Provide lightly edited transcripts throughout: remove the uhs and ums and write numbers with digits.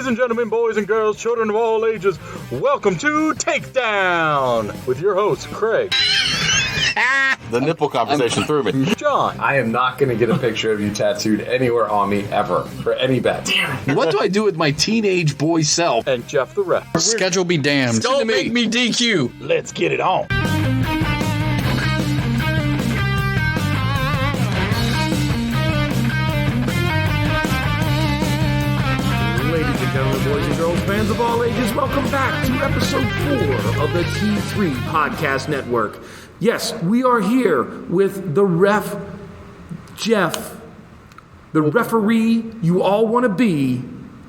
and gentlemen, boys and girls, children of all ages, welcome to Takedown with your host, Craig. The nipple conversation threw me. John. I am not going to get a picture of you tattooed anywhere on me ever for any bet. What do I do with my teenage boy self? And Jeff the Ref. Schedule be damned. Don't make me DQ. Let's get it on. Ladies and gentlemen, boys and girls, fans of all ages, welcome back to episode 4 of the T3 Podcast Network. Yes, we are here with the ref, Jeff, the referee you all want to be,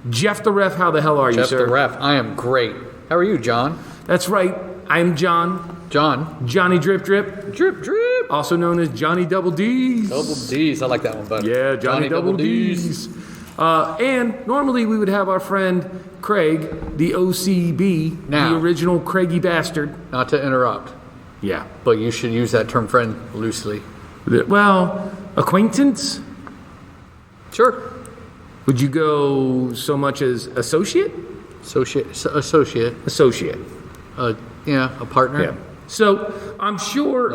Jeff the Ref. How the hell are you, Jeff sir? the Ref. I am great. How are you, John? That's right. I'm John. Johnny Drip Drip. Drip, drip. Also known as Johnny Double D's. Double D's. I like that one, bud. Yeah, Johnny Double D's. And normally we would have our friend Craig, the OCB, Now. the original Craigie bastard. Not to interrupt, Yeah. but you should use that term friend loosely. Well, acquaintance? Sure. Would you go so much as associate? Associate. Associate. Yeah, a partner. Yeah. So I'm sure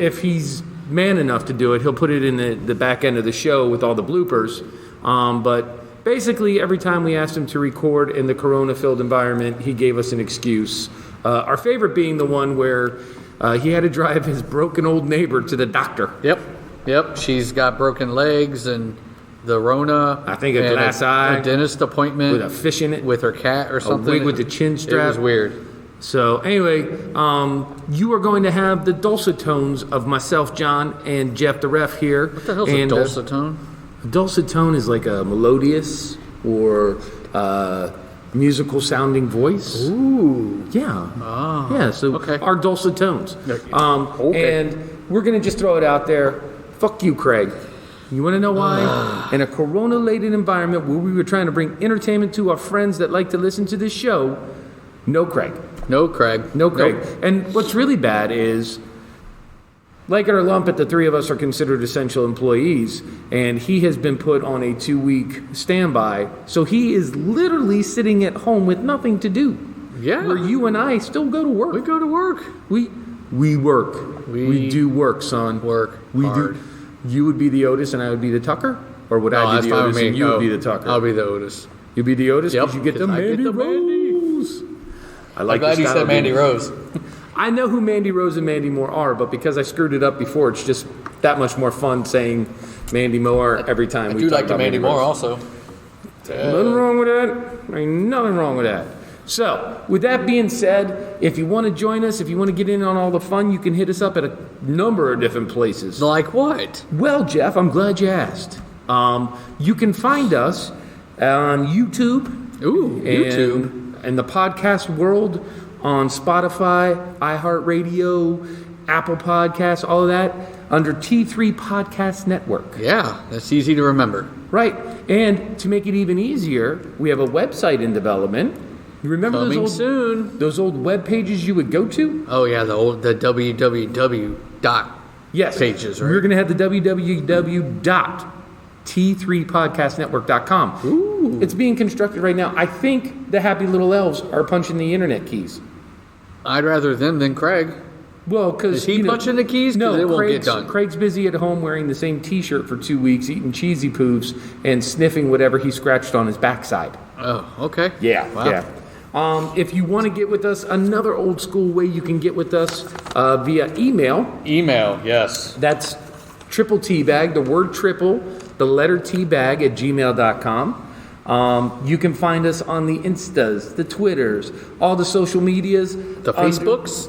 if he's man enough to do it, he'll put it in the back end of the show with all the bloopers. But basically, every time we asked him to record in the corona-filled environment, he gave us an excuse. Our favorite being the one where he had to drive his broken old neighbor to the doctor. Yep. She's got broken legs and the Rona. I think a glass eye. A dentist appointment. With a fish in it. With her cat or something. A wig with the chin strap. It was weird. So anyway, you are going to have the dulcet tones of myself, John, and Jeff the Ref here. What the hell's a dulcet tone? A dulcet tone is like a melodious or musical sounding voice. Ooh. Yeah. Ah. Yeah, so okay. our dulcet tones. Okay. And we're going to just throw it out there. Fuck you, Craig. You want to know why? In a corona-laden environment where we were trying to bring entertainment to our friends that like to listen to this show, no Craig. No Craig. No Craig. Nope. And what's really bad is, like it or lump it, the three of us are considered essential employees, and he has been put on a 2-week standby. So he is literally sitting at home with nothing to do. Yeah. Where you and I still go to work. We go to work. We work. We do work, son. Work We hard. do. You would be the Otis and I would be the Tucker? Or would I be the Otis and you would be the Tucker? I'll be the Otis. You'd be the Otis because Yep, you get the 'cause I Mandy get the Mandy. Rose. I like I'm glad the you style said of Mandy it. Rose. I know who Mandy Rose and Mandy Moore are, but because I screwed it up before, it's just that much more fun saying Mandy Moore every time I we do talk like the about Mandy Moore Rose. also. Nothing wrong with that. Ain't nothing wrong with that. So, with that being said, if you want to join us, if you want to get in on all the fun, you can hit us up at a number of different places. Like what? Well, Jeff, I'm glad you asked. You can find us on YouTube. Ooh, YouTube. And the podcast world on Spotify, iHeartRadio, Apple Podcasts, all of that, under T3 Podcast Network. Yeah, that's easy to remember. Right. And to make it even easier, we have a website in development. You remember Coming soon. those old web pages you would go to? Oh yeah, the www dot Yes. pages, right? We're going to have the www.t3podcastnetwork.com. Ooh. It's being constructed right now. I think the happy little elves are punching the internet keys. I'd rather them than Craig. Well, because Is he punching the keys? 'Cause No, it won't get Craig's, done. Craig's busy at home wearing the same T-shirt for 2 weeks, eating cheesy poofs and sniffing whatever he scratched on his backside. Oh, okay. Yeah, Wow. yeah. If you want to get with us, another old school way you can get with us via email. Email, yes. That's triple T-bag, the word triple, the letter T-bag at gmail.com. You can find us on the Instas, the Twitters, all the social medias. The Facebooks?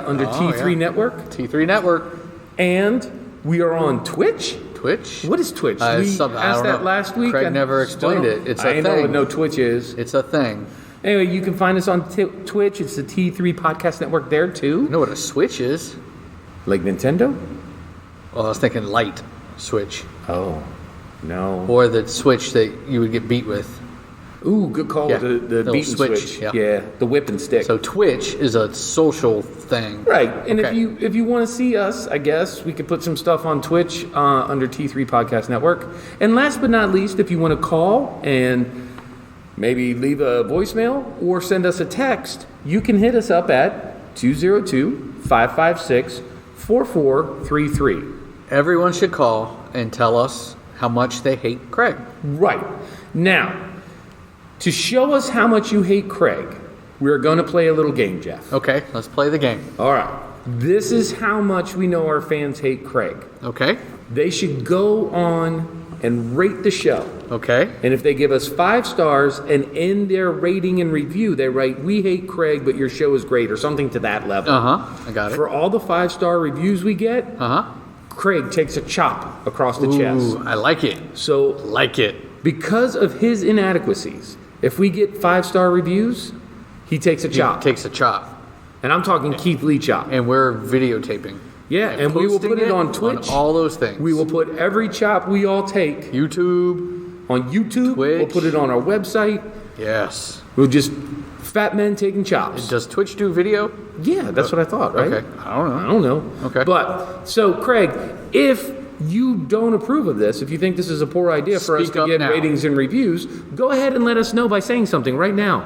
Under T3 yeah. Network. T3 Network. And we are on Twitch. Twitch? What is Twitch? It's We something- I asked don't that know. last week. Craig I never explained still- it. It's a I know thing. what no Twitch is. It's a thing. Anyway, you can find us on Twitch. It's the T3 Podcast Network there, too. You know what a Switch is? Like Nintendo? Well, I was thinking light switch. Oh, no. Or the switch that you would get beat with. Ooh, good call. Yeah, The little beaten switch. yeah. The whip and stick. So Twitch is a social thing. Right, and Okay. if you want to see us, I guess we could put some stuff on Twitch under T3 Podcast Network. And last but not least, if you want to call and maybe leave a voicemail or send us a text, you can hit us up at 202-556-4433. Everyone should call and tell us how much they hate Craig. Right. Now, to show us how much you hate Craig, we're going to play a little game, Jeff. Okay, let's play the game. All right. This is how much we know our fans hate Craig. Okay. They should go on and rate the show. Okay. And if they give us 5 stars and in their rating and review, they write, "We hate Craig, but your show is great," or something to that level. I got it. For all the 5-star reviews we get, Craig takes a chop across the chest. I like it. So, Like it. because of his inadequacies, if we get 5-star reviews, he takes a chop. Takes a chop. And I'm talking Keith Lee chop. And we're videotaping. Yeah, and we will put it on Twitch. On all those things. We will put every chop we all take YouTube. on YouTube. Twitch. We'll put it on our website. Yes. We'll just fat men taking chops. Does Twitch do video? Yeah, that's what I thought, right? Okay. I don't know. I don't know. Okay. But, so Craig, if you don't approve of this, if you think this is a poor idea for us Speak to up get now. ratings and reviews, go ahead and let us know by saying something right now.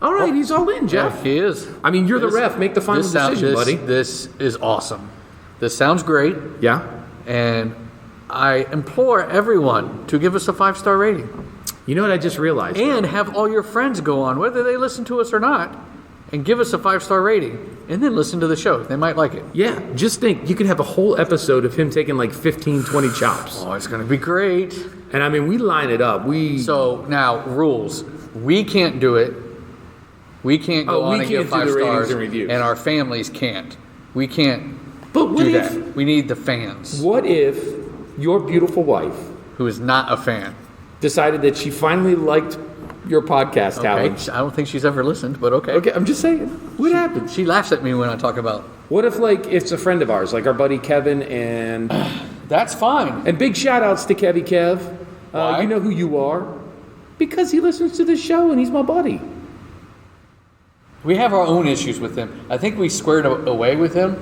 All right, he's all in, Jeff. Yeah, he is. I mean, you're the ref. Make the final decision, buddy. This is awesome. This sounds great. Yeah. And I implore everyone to give us a 5-star rating. You know what I just realized? And have all your friends go on, whether they listen to us or not, and give us a 5-star rating. And then listen to the show. They might like it. Yeah, just think, you could have a whole episode of him taking like 15, 20 chops. Oh, it's going to be great. And I mean, we line it up. So now, rules. We can't do it. We can't go on and give 5 stars, and reviews. and our families can't. We can't But what do if, that. We need the fans, what if your beautiful wife who is not a fan. decided that she finally liked your podcast, Howard? Okay, I don't think she's ever listened, but okay. Okay, I'm just saying. What happens? She laughs at me when I talk about. What if, like, it's a friend of ours, like our buddy Kevin, and That's fine. big shout outs to Kevy Kev. Why? You know who you are. Because he listens to the show and he's my buddy. We have our own issues with him. I think we squared away with him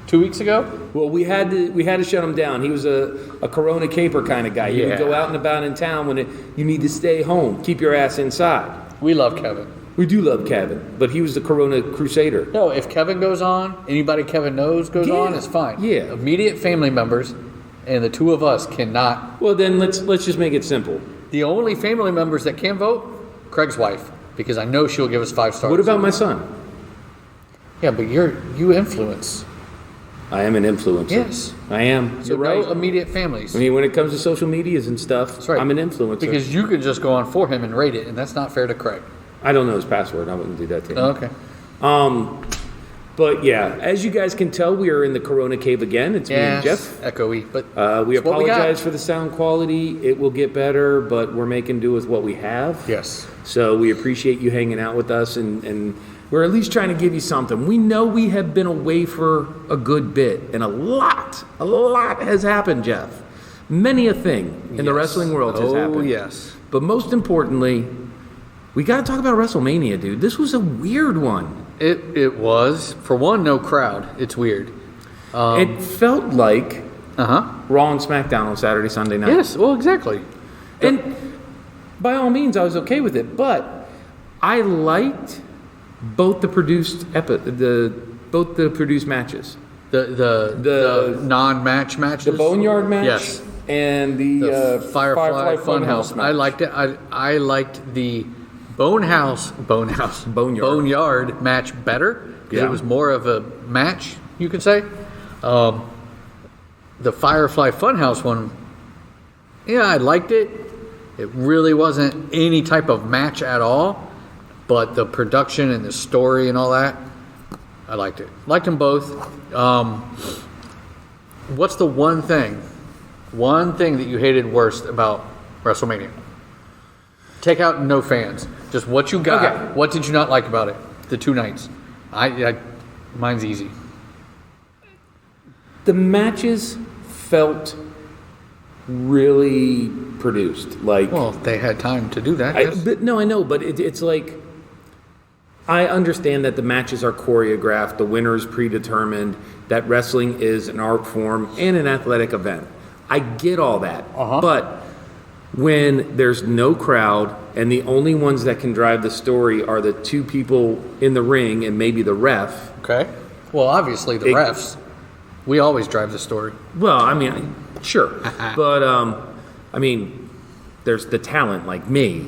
2 weeks ago. Well, we had to shut him down. He was a Corona caper kind of guy. He would Yeah. go out and about in town when you need to stay home. Keep your ass inside. We love Kevin. We do love Kevin, but he was the Corona crusader. No, if Kevin goes on, anybody Kevin knows goes Yeah. on, it's fine. Yeah. Immediate family members, and the two of us cannot. Well, then let's just make it simple. The only family members that can vote, Craig's wife, because I know she'll give us 5 stars. What about my son? Yeah, but you influence. I am an influencer. Yes. I am. So You're right. no immediate families. I mean, when it comes to social medias and stuff, That's right. I'm an influencer. Because you could just go on for him and rate it, and that's not fair to Craig. I don't know his password. I wouldn't do that to him. Oh, okay. But yeah, as you guys can tell, we are in the Corona cave again. It's me and Jeff. Echoey, but We it's what we got. apologize for the sound quality. It will get better, but we're making do with what we have. Yes. So we appreciate you hanging out with us, and we're at least trying to give you something. We know we have been away for a good bit, and a lot has happened, Jeff. Many a thing in the wrestling world has happened. Oh, yes. But most importantly, we got to talk about Wrestlemania, dude. This was a weird one. It was. For one, no crowd. It's weird. It felt like Uh-huh. Raw and SmackDown on Saturday, Sunday night. Yes, well, exactly. And by all means, I was okay with it, but I liked both the produced produced matches. The non-match matches. The Boneyard match, Yes. and the Firefly Funhouse. match. I liked it. I liked the Boneyard match better because Yeah. it was more of a match, you could say. The Firefly Funhouse one, yeah, I liked it. It really wasn't any type of match at all, but the production and the story and all that, I liked it. Liked them both. What's the one thing that you hated worst about WrestleMania? Take out no fans. Just what you got. Okay. What did you not like about it? The 2 nights. Mine's easy. The matches felt really produced. Like, Well, they had time to do that. yes. I know, but it's like, I understand that the matches are choreographed, the winner is predetermined, that wrestling is an art form and an athletic event. I get all that. Uh-huh. But when there's no crowd and the only ones that can drive the story are the two people in the ring and maybe the ref. Okay. Well, obviously the refs. We always drive the story. Well, I mean, sure. But, I mean, there's the talent like me.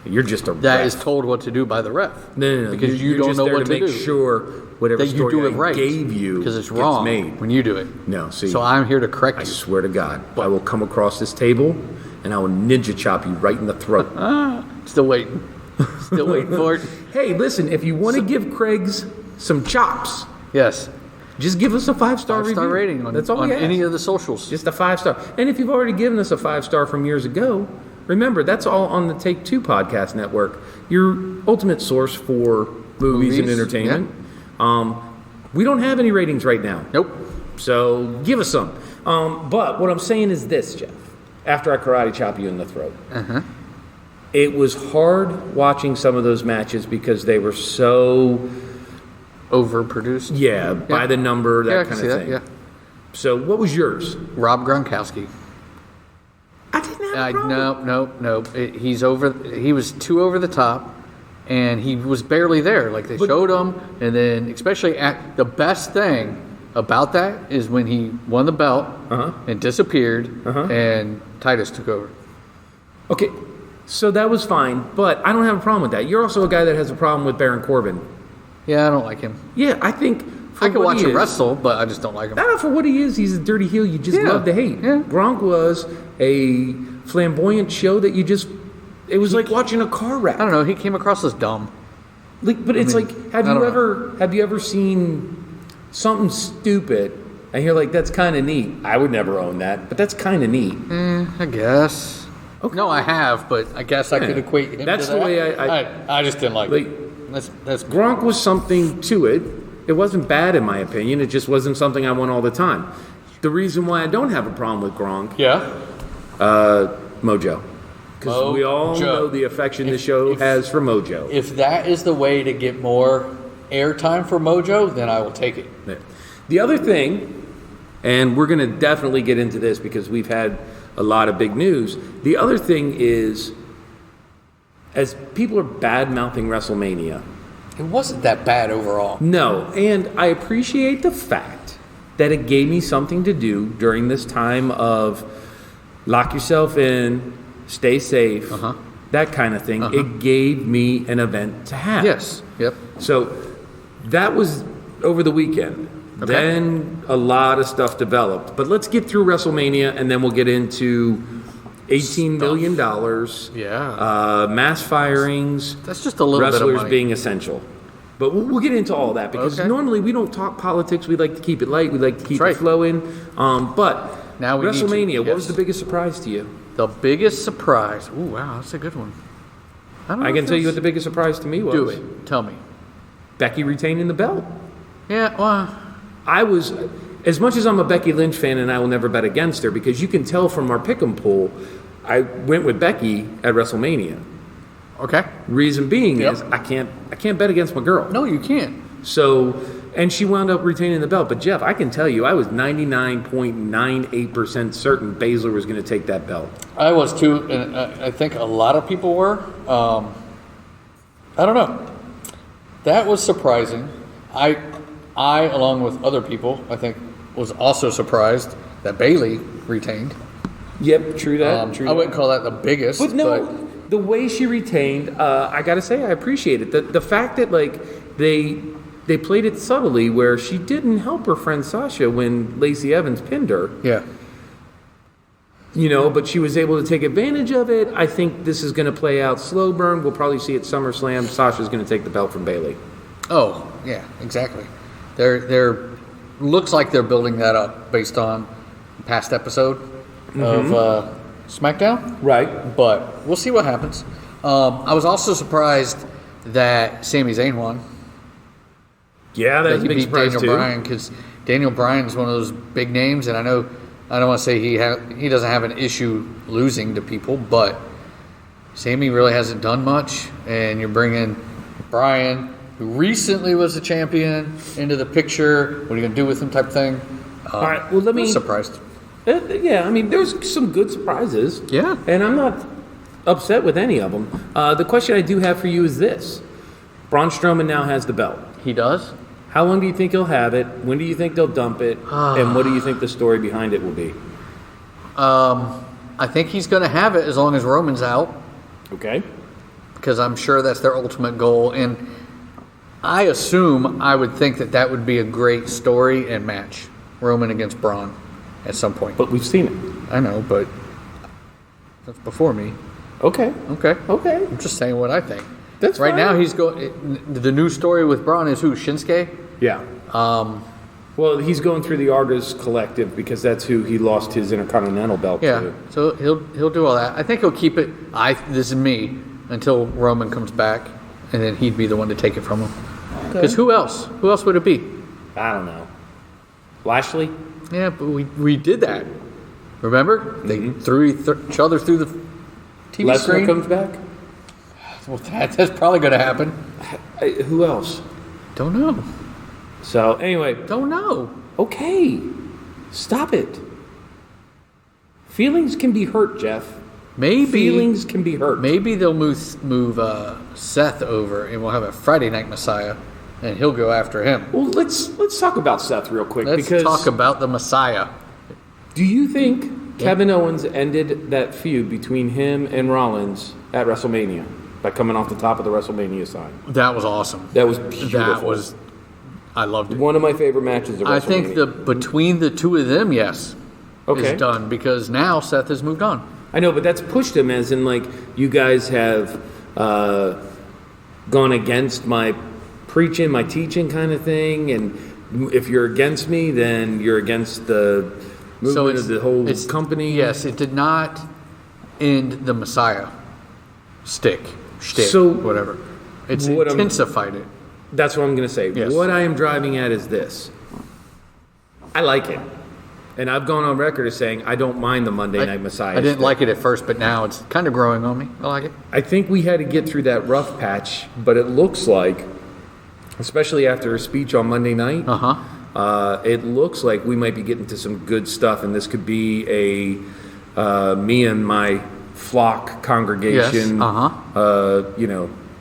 You're just a That ref. is told what to do by the ref. No. Because you You're don't just know there what to make do. sure whatever That you story do it I right. gave you Because it's gets wrong made. when you do it. No, see. So I'm here to correct I you. swear to God, I will come across this table and I will ninja chop you right in the throat. Still waiting. Still waiting for it. Hey, listen, if you want to give Craig's some chops, Yes. just give us a 5-star review. 5-star rating on, That's all on we ask. any of the socials. Just a 5-star. And if you've already given us a 5-star from years ago, remember, that's all on the Take Two podcast network, your ultimate source for movies and entertainment. We don't have any ratings right now. Nope. So give us some. But what I'm saying is this, Jeff, after I karate chop you in the throat. It was hard watching some of those matches because they were so... Overproduced. Yeah, by the number, Yeah, I that can kind see of that, thing. yeah. So what was yours? Rob Gronkowski. I didn't have a problem. No. He was too over the top, and he was barely there. Like they showed him, and then especially the best thing about that is when he won the belt and disappeared, and Titus took over. Okay, so that was fine, but I don't have a problem with that. You're also a guy that has a problem with Baron Corbin. Yeah, I don't like him. Yeah, I think I can watch him wrestle, but I just don't like him. Not for what he is. He's a dirty heel you just love to hate. Yeah. Gronk was a flamboyant show that you just... It was like watching a car wreck. I don't know. He came across as dumb. But it's like, have you ever seen something stupid and you're like, that's kind of neat? I would never own that, but that's kind of neat. I guess. Okay. No, I have, but I guess I could equate him That's to the that. way I just didn't like it. That's Gronk was something to it. It wasn't bad in my opinion. It just wasn't something I want all the time. The reason why I don't have a problem with Gronk, Mojo. Because we all know the affection the show has for Mojo. If that is the way to get more airtime for Mojo, then I will take it. The other thing, and we're going to definitely get into this because we've had a lot of big news. The other thing is, as people are bad-mouthing WrestleMania. It wasn't that bad overall. No, and I appreciate the fact that it gave me something to do during this time of lock yourself in, stay safe, that kind of thing. It gave me an event to have. Yes. Yep. So that was over the weekend. Okay. Then a lot of stuff developed. But let's get through WrestleMania, and then we'll get into $18 million. Yeah. Mass firings. That's just a little bit of wrestlers money. being essential. But we'll get into all that because normally we don't talk politics. We like to keep it light. We like to keep it flowing. But now we WrestleMania, need to, what was the biggest surprise to you? The biggest surprise. Ooh, wow, that's a good one. I can tell you what the biggest surprise to me was. Do it. Tell me. Becky retaining the belt. Yeah, well, I was, as much as I'm a Becky Lynch fan and I will never bet against her, because you can tell from our pick'em pool, I went with Becky at WrestleMania. okay. Reason being is I can't bet against my girl. No, you can't. So, and she wound up retaining the belt. But Jeff, I can tell you, I was 99.98% certain Baszler was going to take that belt. I was too, and I think a lot of people were. I don't know. That was surprising. I, along with other people, I think, was also surprised that Bayley retained. Yep, true that. True I wouldn't call that the biggest. But no, the way she retained, I got to say, I appreciate it. The fact that, like, they played it subtly where she didn't help her friend Sasha when Lacey Evans pinned her. Yeah. You know, but she was able to take advantage of it. I think this is going to play out slow burn. We'll probably see at SummerSlam, Sasha's going to take the belt from Bayley. Oh, yeah, exactly. They're looks like they're building that up based on past episode of SmackDown. Right. But we'll see what happens. I was also surprised that Sami Zayn won. Yeah, that's a He big beat surprise Daniel too. Bryan because Daniel Bryan's one of those big names, and I know I don't want to say he doesn't have an issue losing to people, but Sami really hasn't done much, and you're bringing Bryan, who recently was a champion, into the picture. What are you going to do with him type thing? All right, well, I was surprised. Yeah, I mean, there's some good surprises. Yeah. And I'm not upset with any of them. The question I do have for you is this. Braun Strowman now has the belt. He does? How long do you think he'll have it? When do you think they'll dump it? And what do you think the story behind it will be? I think he's going to have it as long as Roman's out, Okay. because I'm sure that's their ultimate goal. And I would think that would be a great story and match. Roman against Braun at some point. But we've seen it. I know, but that's before me. Okay. Okay. Okay. I'm just saying what I think. That's right fine. now he's going. The new story with Braun is who? Shinsuke. Yeah. Well, he's going through the Argus Collective because that's who he lost his Intercontinental belt Yeah. to. So he'll do all that. I think he'll keep it. This is me until Roman comes back, and then he'd be the one to take it from him. Because who else? Who else would it be? I don't know. Lashley? Yeah, but we did that. Remember? They threw each other through the TV Lesnar screen. comes back? Well, that's probably going to happen. Who else? Don't know. So, anyway. Don't know. Okay. Stop it. Feelings can be hurt, Jeff. Maybe Feelings can be hurt. Maybe they'll move Seth over, and we'll have a Friday Night Messiah, and he'll go after him. Well, let's talk about Seth real quick. Let's because talk about the Messiah. do you think Kevin Owens ended that feud between him and Rollins at WrestleMania by coming off the top of the WrestleMania sign? That was awesome. That was beautiful. I loved it. One of my favorite matches of WrestleMania. I think between the two of them, yes, Okay. is done because now Seth has moved on. I know, but that's pushed him as in, like, you guys have gone against my preaching, my teaching kind of thing, and if you're against me, then you're against the movement of the whole company. Yes, it did not end the Messiah shtick, So, whatever. It's what intensified it. That's what I'm going to say. Yes. What I am driving at is this. I like it. And I've gone on record as saying I don't mind the Monday Night Messiah. I didn't like it at first, but now it's kind of growing on me. I like it. I think we had to get through that rough patch, but it looks like, especially after a speech on Monday night, it looks like we might be getting to some good stuff, and this could be a me and my flock congregation,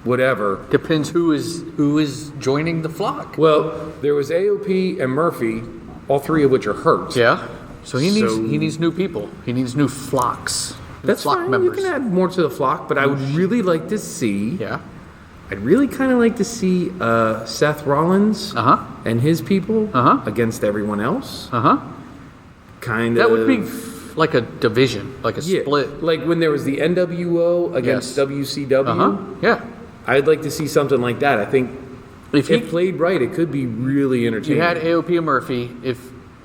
whatever. Depends who is joining the flock. Well, there was AOP and Murphy, all three of which are hurt. Yeah. So he needs new people. He needs new flocks. That's flock fine. members. You can add more to the flock, but I would really like to see. Yeah. I'd really kind of like to see Seth Rollins and his people against everyone else. Kind of. That would be like a division, like a split. Like when there was the NWO against WCW. Yeah. I'd like to see something like that. I think if played right, it could be really entertaining. You had AOP and Murphy.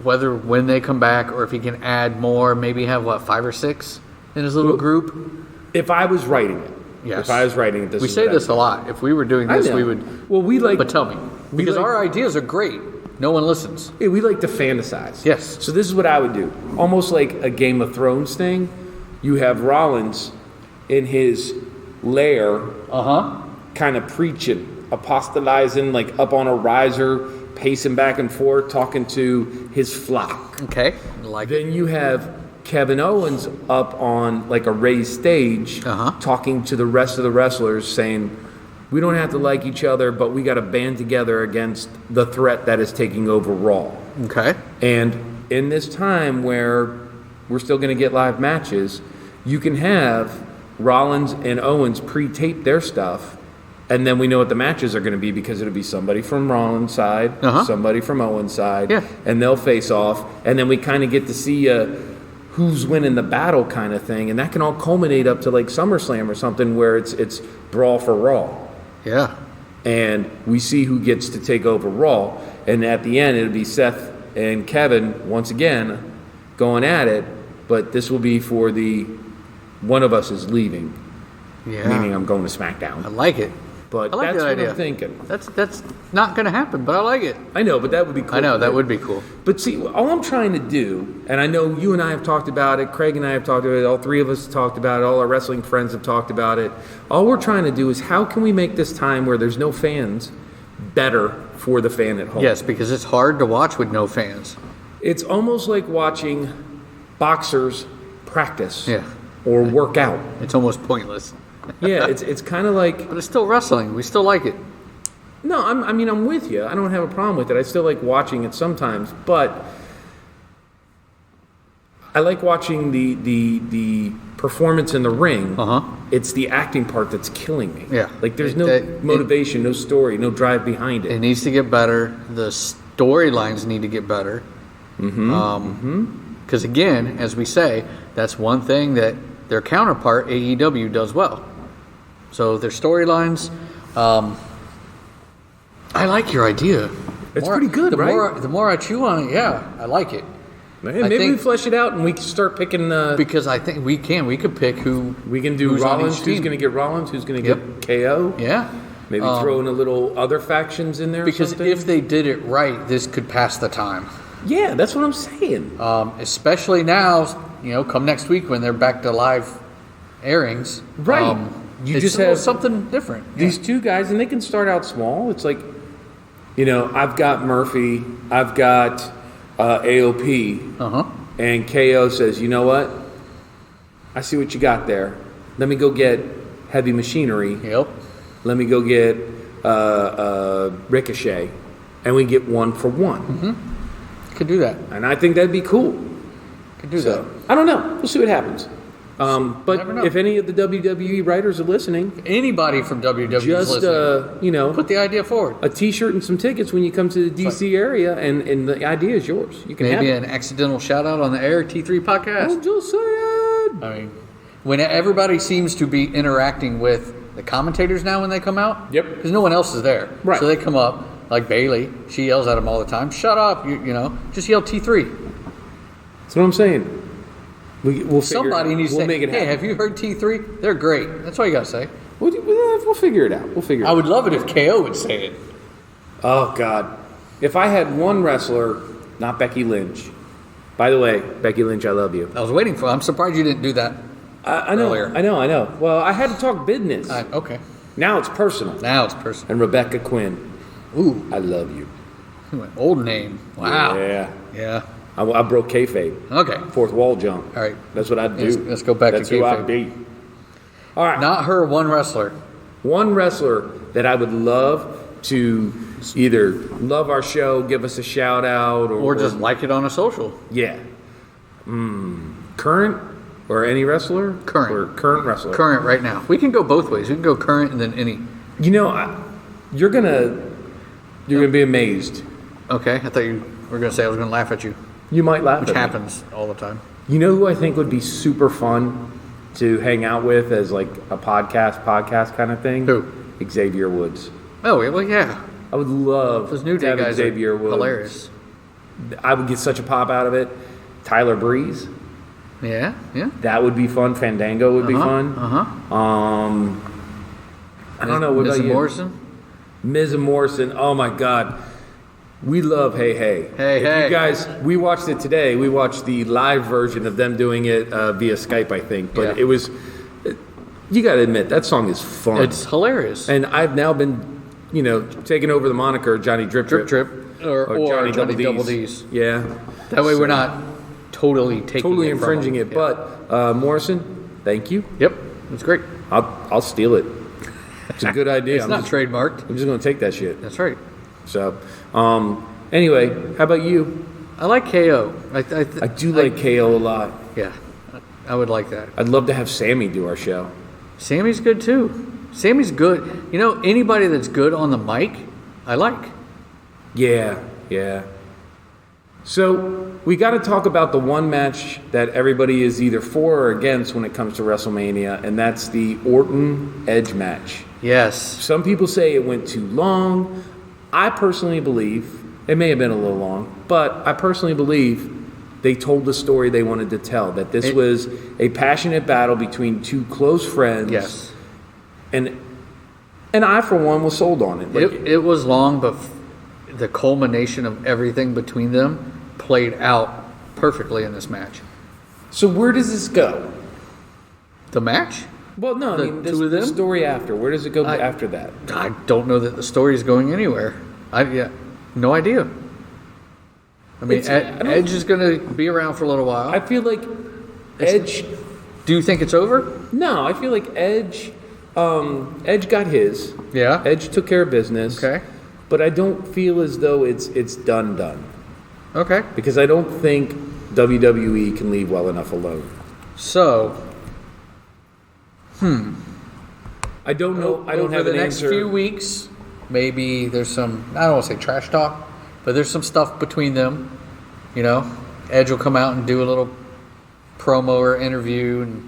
When they come back, or if he can add more, maybe have 5 or 6 in his little group. If I was writing it. Yes. If I was writing it, we say this a lot. If we were doing this, we would. Well, But tell me, because our ideas are great. No one listens. Yeah, we like to fantasize. Yes. So this is what I would do. Almost like a Game of Thrones thing. You have Rollins in his lair, kind of preaching, apostolizing, like up on a riser, pacing back and forth, talking to his flock. Okay. Then you have Kevin Owens up on like a raised stage, talking to the rest of the wrestlers, saying, we don't have to like each other, but we got to band together against the threat that is taking over Raw. Okay. And in this time where we're still going to get live matches, you can have Rollins and Owens pre-tape their stuff, and then we know what the matches are going to be because it'll be somebody from Rollins' side, somebody from Owens' side, and they'll face off, and then we kind of get to see who's winning the battle kind of thing, and that can all culminate up to like SummerSlam or something where it's brawl for Raw. Yeah. And we see who gets to take over Raw. And at the end, it'll be Seth and Kevin, once again, going at it. But this will be for the one of us is leaving. Yeah. Meaning I'm going to SmackDown. I like it. But I like that's that what idea. I'm thinking. That's not going to happen, but I like it. I know, but that would be cool. I know, that would be cool. But see, all I'm trying to do, and I know you and I have talked about it, Craig and I have talked about it, all three of us have talked about it, all our wrestling friends have talked about it. All we're trying to do is how can we make this time where there's no fans better for the fan at home? Yes, because it's hard to watch with no fans. It's almost like watching boxers practice Yeah. or work out. It's almost pointless. Yeah, it's kind of like, But it's still wrestling. We still like it. no, I'm with you. I don't have a problem with it. I still like watching it sometimes, but I like watching the performance in the ring. It's the acting part that's killing me. Yeah. Like there's no motivation, no story, no drive behind It it. needs to get better. The storylines need to get better. Because again, as we say, that's one thing that their counterpart AEW does well. So their storylines. I like your idea. It's pretty good, right? The more I chew on it, yeah, I like it. Man, maybe we flesh it out and we can start picking. Because I think we could pick who We can do who's on Rollins. each Who's team. going to get Rollins? Who's going to Yep. get KO? Yeah. Maybe throw in a little other factions in there. Because or something. if they did it right, this could pass the time. Yeah, that's what I'm saying. Especially now, come next week when they're back to live airings. Right. You it's just a little have something different. These two guys, and they can start out small. It's like, I've got Murphy, I've got AOP, and KO says, you know what? I see what you got there. Let me go get Heavy Machinery. Yep. Let me go get Ricochet, and we get 1 for 1. Could do that. And I think that'd be cool. Could do So that. I don't know. We'll see what happens. But Never know. if any of the WWE writers are listening, Anybody from WWE is just listening. Put the idea forward. a T-shirt and some tickets when you come to the DC area, and the idea is yours. You can Maybe have an accidental shout out on the Air T3 podcast. I'm just saying. I mean, when everybody seems to be interacting with the commentators now when they come out. Yep. Because no one else is there. Right. So they come up, like Bailey. She yells at them all the time. Shut up. Just yell T3. That's what I'm saying. We'll Somebody needs to say, make it hey, happen. have you heard T3? They're great. That's all you got to say. We'll figure it out. We'll figure it I out. would love it if KO would say it. Oh, God. If I had one wrestler, not Becky Lynch. By the way, Becky Lynch, I love you. I was waiting for it. I'm surprised you didn't do that. I know. Earlier. I know. Well, I had to talk business. Okay. Now it's personal. Now it's personal. And Rebecca Quinn, Ooh. I love you. Old name. Wow. Yeah. Yeah. I broke kayfabe. Okay. Fourth wall jump. All right. That's what I do. Let's go back to That's who I kayfabe. beat. All right. Not her, one wrestler. One wrestler that I would love to either love our show, give us a shout out, Or just like it on a social. yeah. Current or any wrestler? Current. Or current wrestler. Current right now. We can go both ways. We can go current and then any. You're gonna be amazed. Okay. I thought you were going to say I was going to laugh at you, You might laugh. which at me. happens all the time. You know who I think would be super fun to hang out with as like a podcast kind of thing? Who? Xavier Woods. Oh, well, yeah. I would love Those New to Day have guys Xavier are Woods. hilarious. I would get such a pop out of it. Tyler Breeze. Yeah. That would be fun. Fandango would be fun. I don't know. What Miz about and you? Morrison? Miz and Morrison. Oh my God. We love Hey Hey. Hey, If hey. You guys, we watched it today. We watched the live version of them doing it via Skype, I think. But Yeah. it was, you got to admit, that song is fun. It's hilarious. And I've now been, taking over the moniker Johnny Drip Drip Drip. Or Johnny Double D's. Yeah. That way we're not totally taking Totally it from infringing them. it. Yeah. But Morrison, thank you. Yep. It's great. I'll steal it. It's a good idea. It's not trademarked. I'm just going to take that shit. That's right. So, anyway, how about you? I like KO. I do like KO a lot. Yeah. I would like that. I'd love to have Sammy do our show. Sammy's good too. Sammy's good. Anybody that's good on the mic, I like. Yeah. So we got to talk about the one match that everybody is either for or against when it comes to WrestleMania, and that's the Orton Edge match. Yes. Some people say it went too long. I personally believe it may have been a little long, but I personally believe they told the story they wanted to tell, that this was a passionate battle between two close friends. Yes. And I, for one, was sold on it. It was long, but the culmination of everything between them played out perfectly in this match. So where does this go? The match? Well, no, The two of them? the story after. Where does it go I- after that? I don't know that the story's going anywhere. No idea. I mean, It's- I don't- Edge is going to be around for a little while. I feel like Edge. Do you think it's over? No, I feel like Edge. Edge got his. Yeah. Edge took care of business. Okay. But I don't feel as though it's done Okay. because I don't think WWE can leave well enough alone. So, I don't know. I don't over have the an next answer. few weeks, maybe there's some, I don't want to say trash talk, but there's some stuff between them. You know, Edge will come out and do a little promo or interview and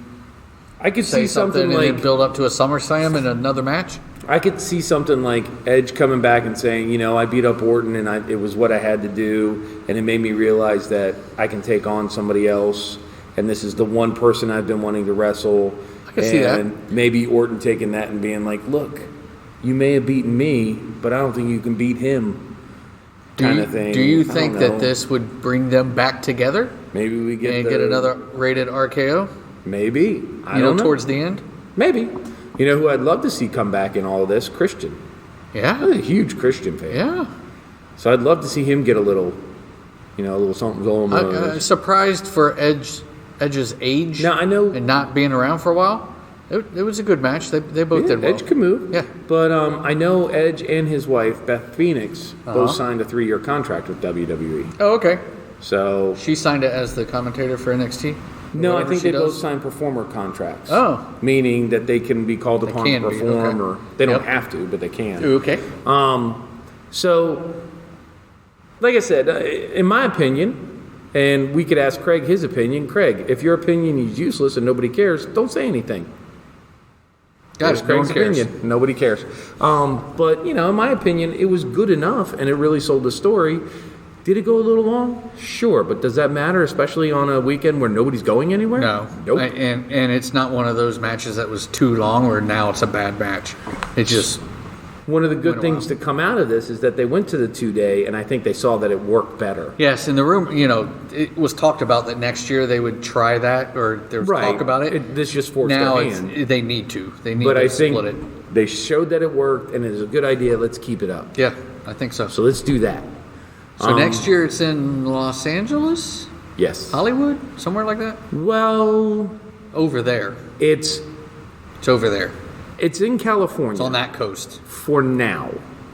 I could say see something and like then build up to a SummerSlam and another match. I could see something like Edge coming back and saying, you know, I beat up Orton and it was what I had to do, and it made me realize that I can take on somebody else, and this is the one person I've been wanting to wrestle. I can see that. And maybe Orton taking that and being like, look, you may have beaten me, but I don't think you can beat him, kind of thing. Do you I think don't that know. this would bring them back together Maybe we get and get another rated RKO? Maybe. I You don't know, know. towards the end? Maybe. You know who I'd love to see come back in all of this? Christian. I'm a Yeah. huge Christian fan. Yeah. So I'd love to see him get a little, you know, a little something going on. I'm surprised for Edge's age Now, I know and not being around for a while. It was a good match. They both did well. Edge can move. Yeah. But I know Edge and his wife, Beth Phoenix, Uh-huh. both signed a 3-year contract with WWE. Oh, okay. So, She signed it as the commentator for NXT? no, I Whatever think she they both does? signed performer contracts. Oh. Meaning that they can be called upon to can be, perform, okay. or they don't Yep. have to, but they can. Okay. So, like I said, in my opinion, and we could ask Craig his opinion. Craig, if your opinion is useless and nobody cares, don't say anything. Guys, There's no one Craig's cares. opinion. Nobody cares. But, you know, in my opinion, it was good enough and it really sold the story. Did it go a little long? Sure. But does that matter, especially on a weekend where nobody's going anywhere? No. Nope. And it's not one of those matches that was too long or now it's a bad match. It just, One of the good Went a things while. to come out of this is that they went to the 2-day, and I think they saw that it worked better. yes, in the room, you know, it was talked about that next year they would try that or there was talk about it. This just forced Now their it's, hand. they need to. They need But to I think split it. they showed that it worked, and it is a good idea. Let's keep it up. Yeah, I think so. So let's do that. So next year it's in Los Angeles, Yes. Hollywood, somewhere like that. Well, Over there. it's Over there. in California It's on that coast. for now,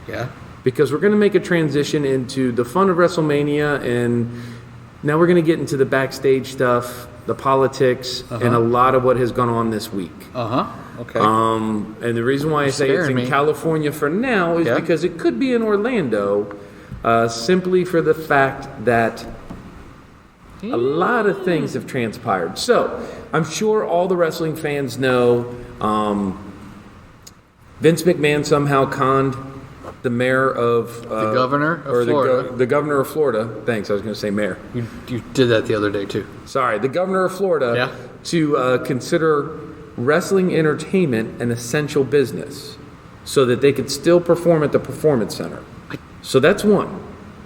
Yeah. because we're going to make a transition into the fun of WrestleMania, and now we're going to get into the backstage stuff, the politics, and a lot of what has gone on this week. Okay. And the reason why I say it's scaring in me. California for now is Yeah. because it could be in Orlando, simply for the fact that a lot of things have transpired. So I'm sure all the wrestling fans know Vince McMahon somehow conned the mayor of The governor of Florida. the governor of Florida. Thanks, I was going to say mayor. You did that the other day too. Sorry, the governor of Florida Yeah. to consider wrestling entertainment an essential business so that they could still perform at the Performance Center. So that's one.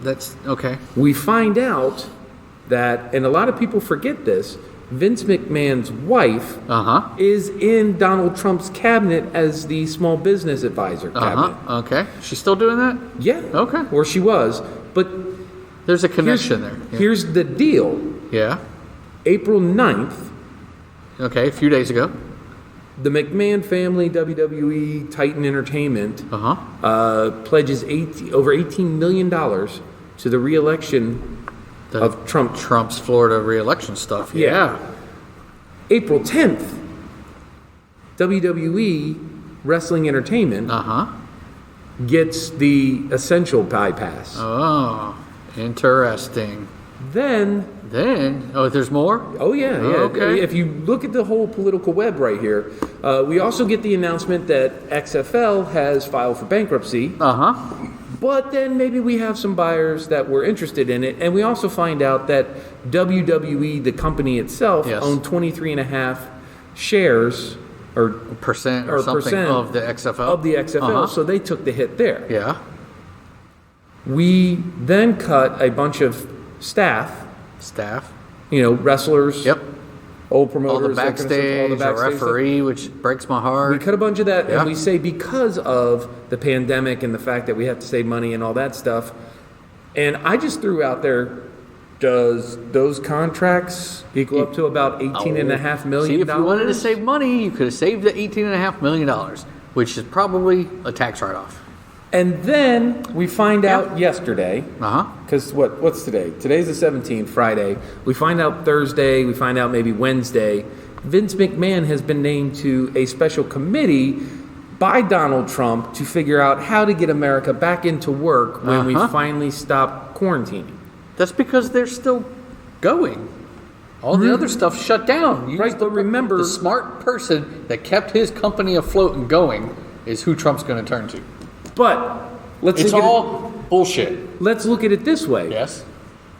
That's okay. We find out that, and a lot of people forget this, Vince McMahon's wife is in Donald Trump's cabinet as the small business advisor cabinet. Okay. She's still doing that? Yeah. Okay. Or she was. But There's a here's, connection there. Yeah. here's the deal. Yeah. April 9th, Okay. A few days ago. the McMahon family, WWE, Titan Entertainment, pledges over $18 million to the re-election of Trump. Trump's Florida re-election stuff. Yeah. April 10th, WWE Wrestling Entertainment gets the essential bypass. Oh, interesting. Then, There's more? oh yeah. Okay. If you look at the whole political web right here, we also get the announcement that XFL has filed for bankruptcy. But then maybe we have some buyers that were interested in it, and we also find out that WWE, the company itself, Yes. owned 23.5 shares or Percent or or something percent of the XFL. of the XFL, so they took the hit there. Yeah. We then cut a bunch of staff, Staff. wrestlers, Yep. old All promoters, the that kind of stuff, backstage, all the backstage a stuff. referee, which breaks my We heart. cut a bunch of that, Yeah. and we say because of the pandemic and the fact that we have to save money and all that stuff. And I just threw out there Does those contracts equal up to about $18.5 million? See, if you wanted to save money, you could have saved the $18.5 million, which is probably a tax write-off. And then we find out yesterday, because what's today? Today's the 17th, Friday. We find out Thursday, we find out maybe Wednesday. Vince McMahon has been named to a special committee by Donald Trump to figure out how to get America back into work when we finally stop quarantining. That's because they're still going. All the other stuff shut down. Right, but remember... The smart person that kept his company afloat and going is who Trump's going to turn to. But it's all bullshit. Let's look at it this way. Yes.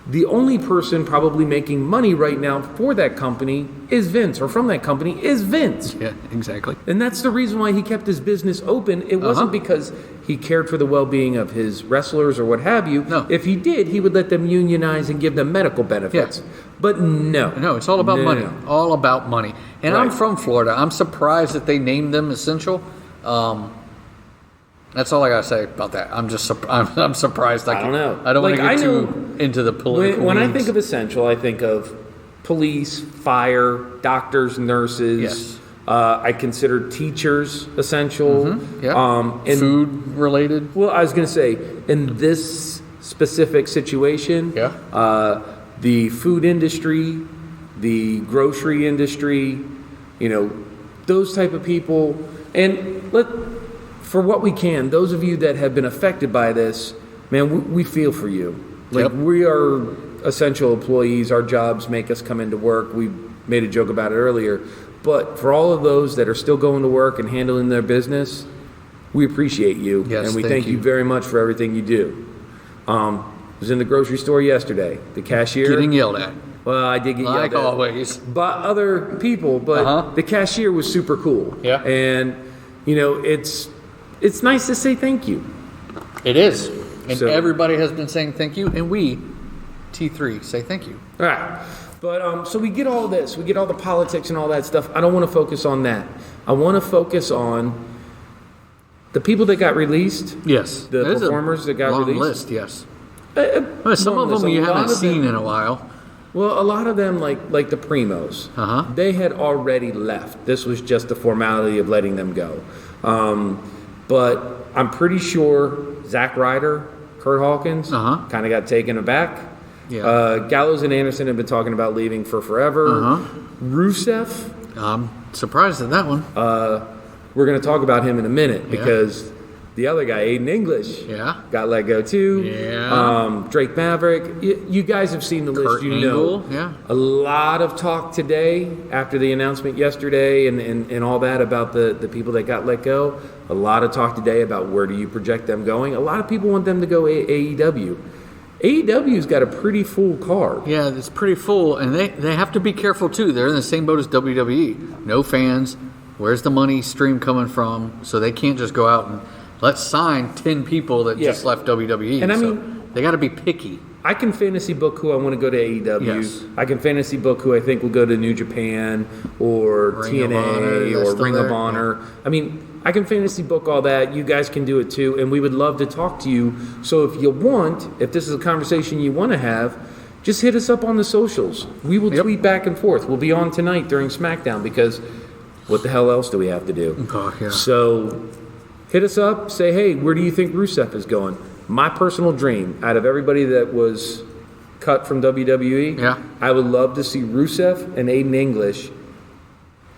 The only person probably making money right now for that company is Vince, or from that company is Vince. Yeah, exactly. And that's the reason why he kept his business open. It wasn't because he cared for the well-being of his wrestlers or what have you. No. If he did, he would let them unionize and give them medical benefits. Yeah. But no. No, it's all about money. No. All about money. And I'm from Florida. I'm surprised that they named them essential. That's all I gotta say about that. I'm just I'm surprised. I don't know. I don't want to get too into the political. When I think of essential, I think of police, fire, doctors, nurses. Yes. I consider teachers essential. Yeah. And food related. Well, I was going to say, in this specific situation, the food industry, the grocery industry, those type of people, and for what we can, those of you that have been affected by this, man, we feel for you. We are essential employees. Our jobs make us come into work. We made a joke about it earlier. But for all of those that are still going to work and handling their business, we appreciate you. Yes, and we thank you very much for everything you do. I was in the grocery store yesterday. The cashier... Getting yelled at. Well, I did get yelled at. Like always. By other people, but the cashier was super cool. Yeah. And, it's nice to say thank you. It is. And everybody has been saying thank you, and we, T3, say thank you. All right. But so we get all this. We get all the politics and all that stuff. I don't want to focus on that. I want to focus on the people that got released. Yes. The performers that got long released. List, yes. Some of them you haven't seen in a while. Well, a lot of them, like the Primos, they had already left. This was just the formality of letting them go. But I'm pretty sure Zack Ryder, Kurt Hawkins, kind of got taken aback. Yeah. Gallows and Anderson have been talking about leaving for forever. Rusev. I'm surprised at that one. We're going to talk about him in a minute because the other guy, Aiden English, got let go too. Yeah. Drake Maverick. You guys have seen the list. Kurt Angle. Yeah. A lot of talk today after the announcement yesterday and all that about the people that got let go. A lot of talk today about where do you project them going. A lot of people want them to go AEW. AEW's got a pretty full card. Yeah, it's pretty full, and they have to be careful too. They're in the same boat as WWE. No fans. Where's the money stream coming from? So they can't just go out and let's sign 10 people that just left WWE. And I mean, they got to be picky. I can fantasy book who I want to go to AEW. Yes. I can fantasy book who I think will go to New Japan or TNA or Ring of Honor. Yeah. I mean, I can fantasy book all that. You guys can do it too, and we would love to talk to you. So if you want, if this is a conversation you want to have, just hit us up on the socials. We will tweet back and forth. We'll be on tonight during SmackDown because what the hell else do we have to do? Oh, yeah. So hit us up. Say, hey, where do you think Rusev is going? My personal dream, out of everybody that was cut from WWE, I would love to see Rusev and Aiden English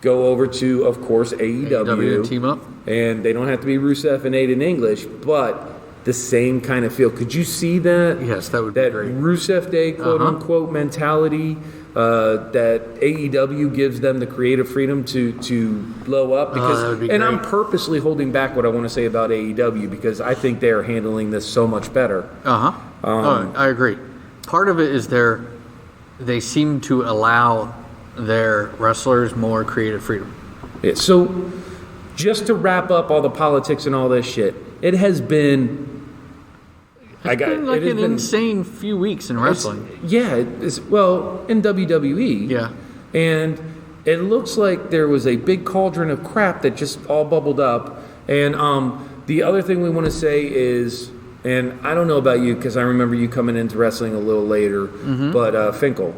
go over to, of course, AEW. Team up. And they don't have to be Rusev and Aiden English, but the same kind of feel. Could you see that? Yes, that would be great. Rusev Day, quote-unquote, mentality that AEW gives them the creative freedom to blow up. Because, that would be and great. I'm purposely holding back what I want to say about AEW because I think they are handling this so much better. I agree. Part of it is they seem to allow their wrestlers more creative freedom. Yeah, so just to wrap up all the politics and all this shit, it has been... It's been like an insane few weeks in wrestling. Well, in WWE. Yeah. And it looks like there was a big cauldron of crap that just all bubbled up. And the other thing we want to say is and I don't know about you because I remember you coming into wrestling a little later, but Finkel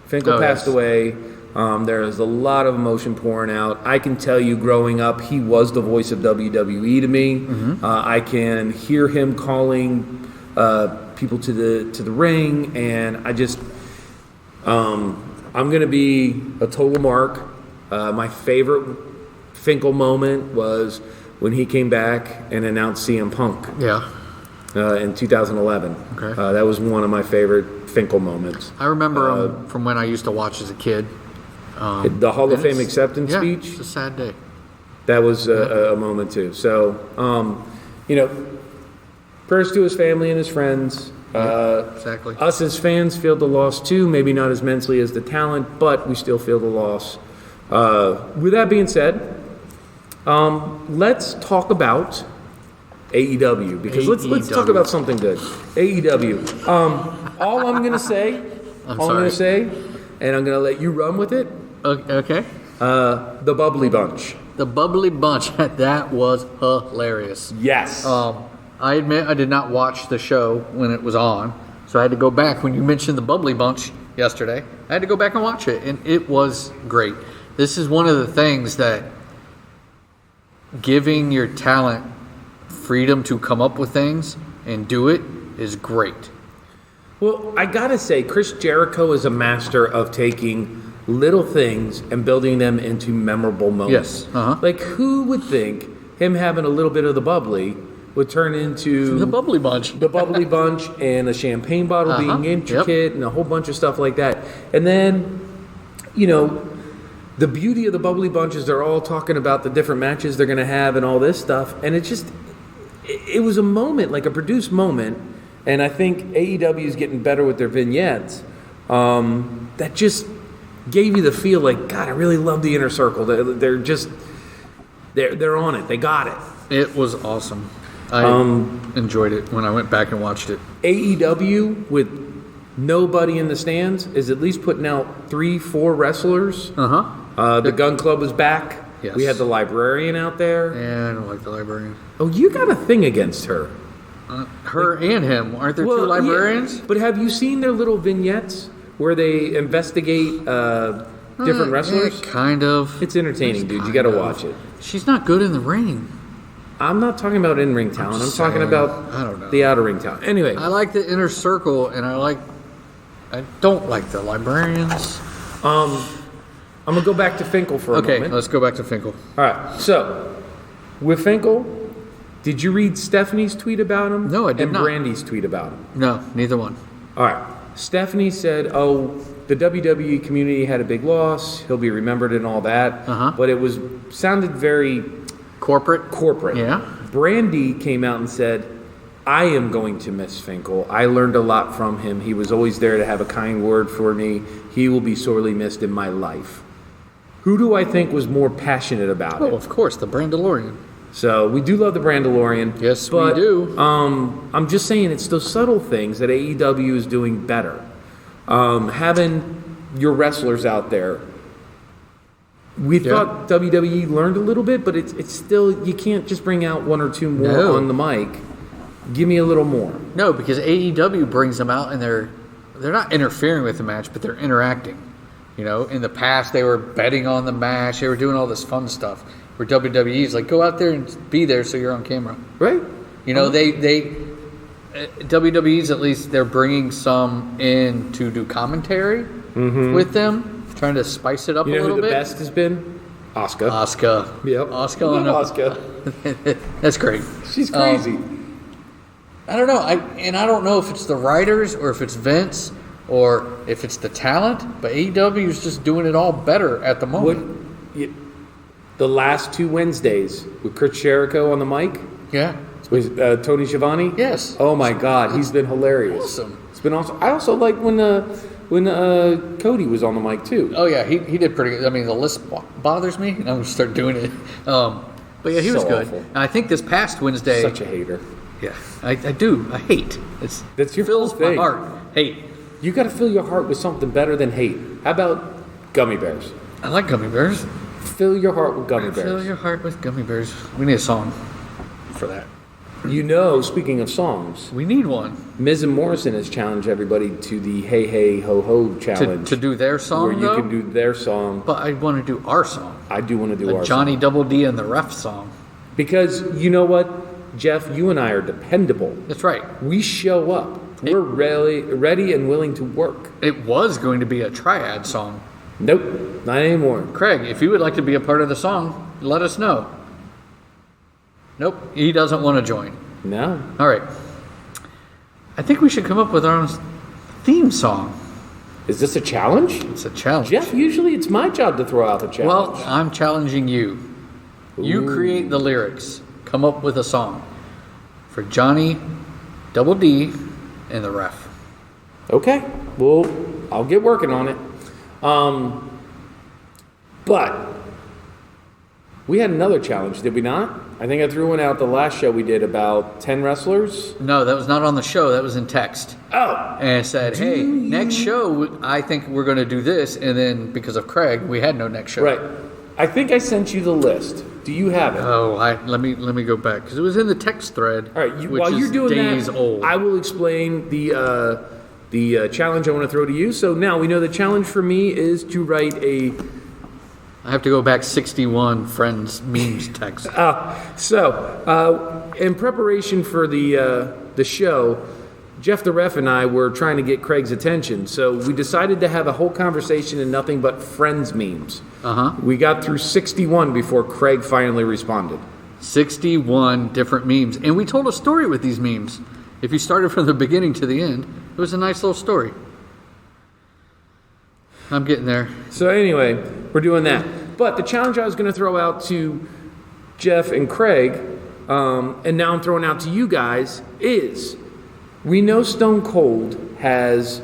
passed away. There's a lot of emotion pouring out. I can tell you, growing up, he was the voice of WWE to me. I can hear him calling people to the ring, and I just, I'm gonna be a total mark. My favorite Finkel moment was when he came back and announced CM Punk. Yeah. In 2011. Okay. That was one of my favorite Finkel moments. I remember him from when I used to watch as a kid. The Hall of Fame acceptance speech. It's a sad day. That was a moment too. So, prayers to his family and his friends. Exactly. Us as fans feel the loss too. Maybe not as mentally as the talent, but we still feel the loss. With that being said, let's talk about AEW because let's talk about something good. AEW. All I'm gonna say, and I'm gonna let you run with it. Okay. The Bubbly Bunch. The Bubbly Bunch. That was hilarious. Yes. I admit I did not watch the show when it was on, so I had to go back. When you mentioned the Bubbly Bunch yesterday, I had to go back and watch it, and it was great. This is one of the things that giving your talent freedom to come up with things and do it is great. Well, I gotta say, Chris Jericho is a master of taking little things and building them into memorable moments. Yes. Like, who would think him having a little bit of the bubbly would turn into The Bubbly Bunch. the Bubbly Bunch and a champagne bottle being intricate and a whole bunch of stuff like that. And then, the beauty of the Bubbly Bunch is they're all talking about the different matches they're going to have and all this stuff. And it was a moment, like a produced moment. And I think AEW is getting better with their vignettes. That just gave you the feel like, God, I really love the Inner Circle. They're on it. They got it. It was awesome. I enjoyed it when I went back and watched it. AEW with nobody in the stands is at least putting out 3-4 wrestlers. The Gun Club was back. Yes. We had the Librarian out there. Yeah, I don't like the Librarian. Oh, you got a thing against her. Her and him. Aren't there two librarians? Yeah, but have you seen their little vignettes where they investigate different wrestlers? Yeah, kind of. It's entertaining, dude. You got to watch it. She's not good in the ring. I'm not talking about in-ring talent. I'm talking about I don't know. the outer ring talent. Anyway. I like the Inner Circle, and I don't like the Librarians. I'm going to go back to Finkel for a moment. Okay, let's go back to Finkel. All right. So, with Finkel, did you read Stephanie's tweet about him? No, I did and not. And Brandy's tweet about him? No, neither one. All right. Stephanie said, the WWE community had a big loss. He'll be remembered and all that. But it sounded very corporate. Yeah. Brandy came out and said, I am going to miss Finkel. I learned a lot from him. He was always there to have a kind word for me. He will be sorely missed in my life. Who do I think was more passionate about it? Oh, of course, the Brandalorian. So we do love the Brandalorian. Yes, but, we do. I'm just saying it's those subtle things that AEW is doing better. Having your wrestlers out there. We thought WWE learned a little bit, but it's still, you can't just bring out one or two more on the mic. Give me a little more. No, because AEW brings them out and they're not interfering with the match, but they're interacting. In the past they were betting on the match, they were doing all this fun stuff. Where WWE's like, go out there and be there so you're on camera. Right. WWE's at least, they're bringing some in to do commentary with them, trying to spice it up a little bit. You know who the best has been? Asuka. Yep. Asuka. That's great. She's crazy. I don't know. I don't know if it's the writers or if it's Vince or if it's the talent, but AEW is just doing it all better at the moment. The last 2 Wednesdays with Chris Jericho on the mic. Yeah. With Tony Schiavone. Yes. Oh my God, he's been hilarious. Awesome. It's been awesome. I also like when Cody was on the mic too. Oh yeah, he did pretty good. I mean, the list bothers me, and I'm gonna start doing it. But yeah, he was good. Awful. And I think this past Wednesday. Such a hater. Yeah, I do. I hate. That's your fills thing. my heart. Hate. You got to fill your heart with something better than hate. How about gummy bears? I like gummy bears. Fill your heart with gummy bears. Fill your heart with gummy bears. We need a song for that. Speaking of songs, We need one Miz and Morrison has challenged everybody to the Hey Hey Ho Ho challenge. to do their song, where you though? can do their song. But I want to do our song. I do want to do The our Johnny song. Double D and the Ref song. Because you know what, Jeff? You and I are dependable. That's right. We show up. We're really ready and willing to work. It was going to be a triad song. Nope, not anymore. Craig, if you would like to be a part of the song, let us know. Nope, he doesn't want to join. No. All right. I think we should come up with our own theme song. Is this a challenge? It's a challenge. Jeff, usually it's my job to throw out the challenge. Well, I'm challenging you. You create the lyrics. Come up with a song for Johnny Double D and the Ref. Okay. Well, I'll get working on it. But we had another challenge, did we not? I think I threw one out the last show we did about 10 wrestlers. No, that was not on the show. That was in text. Oh. And it said, hey, next show, I think we're going to do this. And then because of Craig, we had no next show. Right. I think I sent you the list. Do you have it? Oh, let me go back because it was in the text thread. All right. which While is you're doing days that, old. I will explain the challenge I want to throw to you. So now we know the challenge for me is to write a... I have to go back 61 friends memes text. In preparation for the show, Jeff the Ref and I were trying to get Craig's attention. So we decided to have a whole conversation in nothing but friends memes. We got through 61 before Craig finally responded. 61 different memes. And we told a story with these memes. If you started from the beginning to the end, it was a nice little story. I'm getting there. So anyway, we're doing that. But the challenge I was going to throw out to Jeff and Craig, and now I'm throwing out to you guys, is we know Stone Cold has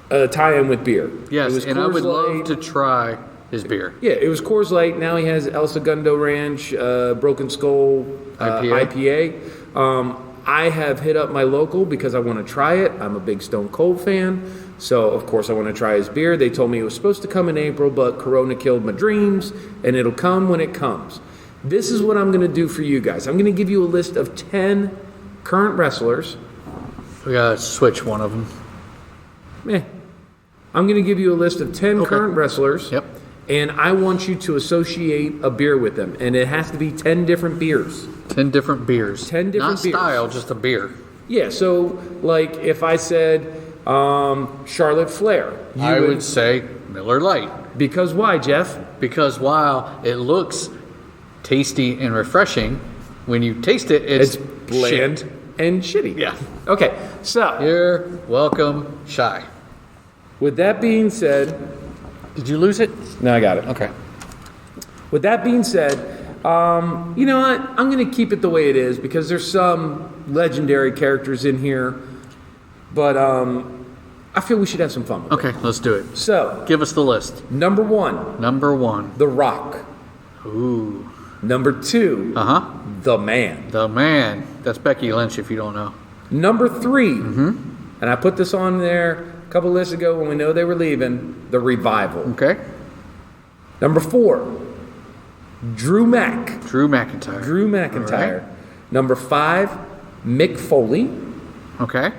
a tie-in with beer. Yes, It was and I Coors would love Light. to try his beer. Yeah, it was Coors Light. Now he has El Segundo Ranch, Broken Skull IPA. I have hit up my local because I want to try it. I'm a big Stone Cold fan. So, of course, I want to try his beer. They told me it was supposed to come in April, but Corona killed my dreams, and it'll come when it comes. This is what I'm going to do for you guys. I'm going to give you a list of 10 current wrestlers. We got to switch one of them. I'm going to give you a list of 10 current wrestlers. Yep. And I want you to associate a beer with them. And it has to be 10 different beers. 10 different beers. 10 different Not beers. style, just a beer. Yeah, so like if I said Charlotte Flair, I would say Miller Lite. Because why, Jeff? Because while it looks tasty and refreshing, when you taste it, it's bland shit. and shitty. Yeah. Okay, so You're welcome, Shy. with that being said, Did you lose it? no, I got it. Okay. With that being said, you know what? I'm going to keep it the way it is because there's some legendary characters in here, but I feel we should have some fun with it. Okay, let's do it. So, Give us the list. number 1, Number 1. The Rock. Ooh. Number 2, Uh-huh. The Man. The Man. That's Becky Lynch, if you don't know. Number 3, and I put this on there a couple lists ago when we know they were leaving, The Revival. Okay. Number 4, Drew Mack. Drew McIntyre. Drew McIntyre. All Number 5, Mick Foley. Okay.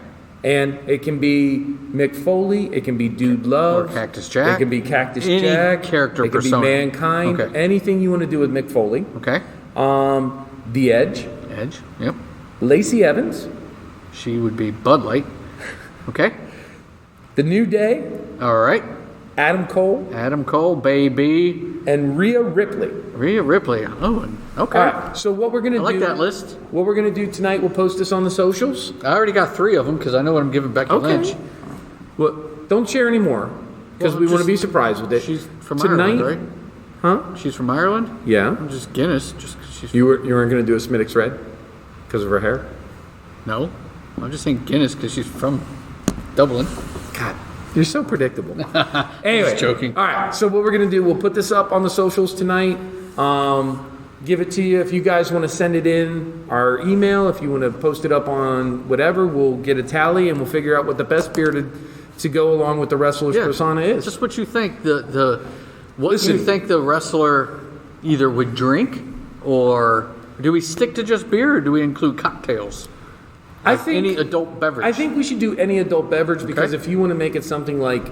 And it can be Mick Foley, it can be Dude Love, Or Cactus Jack. it can be Cactus Any Jack, character it can persona. be Mankind, Okay. anything you want to do with Mick Foley. Okay. The Edge, Edge. Yep. Lacey Evans, She would be Bud Light. Okay. The New Day, All right. Adam Cole, Adam Cole, baby. and Rhea Ripley. Rhea Ripley. Oh, okay. All right, so what we're gonna I like do? that list. What we're gonna do tonight? We'll post this on the socials. I already got 3 of them because I know what I'm giving Becky Lynch. Well, don't share any more because Well, we want to just- be surprised with it. She's from tonight, Ireland, right? huh? She's from Ireland? Yeah. Just Guinness, just 'cause she's You weren't gonna do a Smittix Red because of her hair. No. I'm just saying Guinness because she's from Dublin. God, you're so predictable. Anyway, Just joking. All right, so what we're gonna do, we'll put this up on the socials tonight. Give it to you if you guys want to send it in our email. If you want to post it up on whatever, we'll get a tally and we'll figure out what the best beer to go along with the wrestler's persona is. Just what you think. What Listen. you think the wrestler either would drink or Do we stick to just beer, or do we include cocktails? I Like think any adult beverage. I think we should do any adult beverage because if you want to make it something like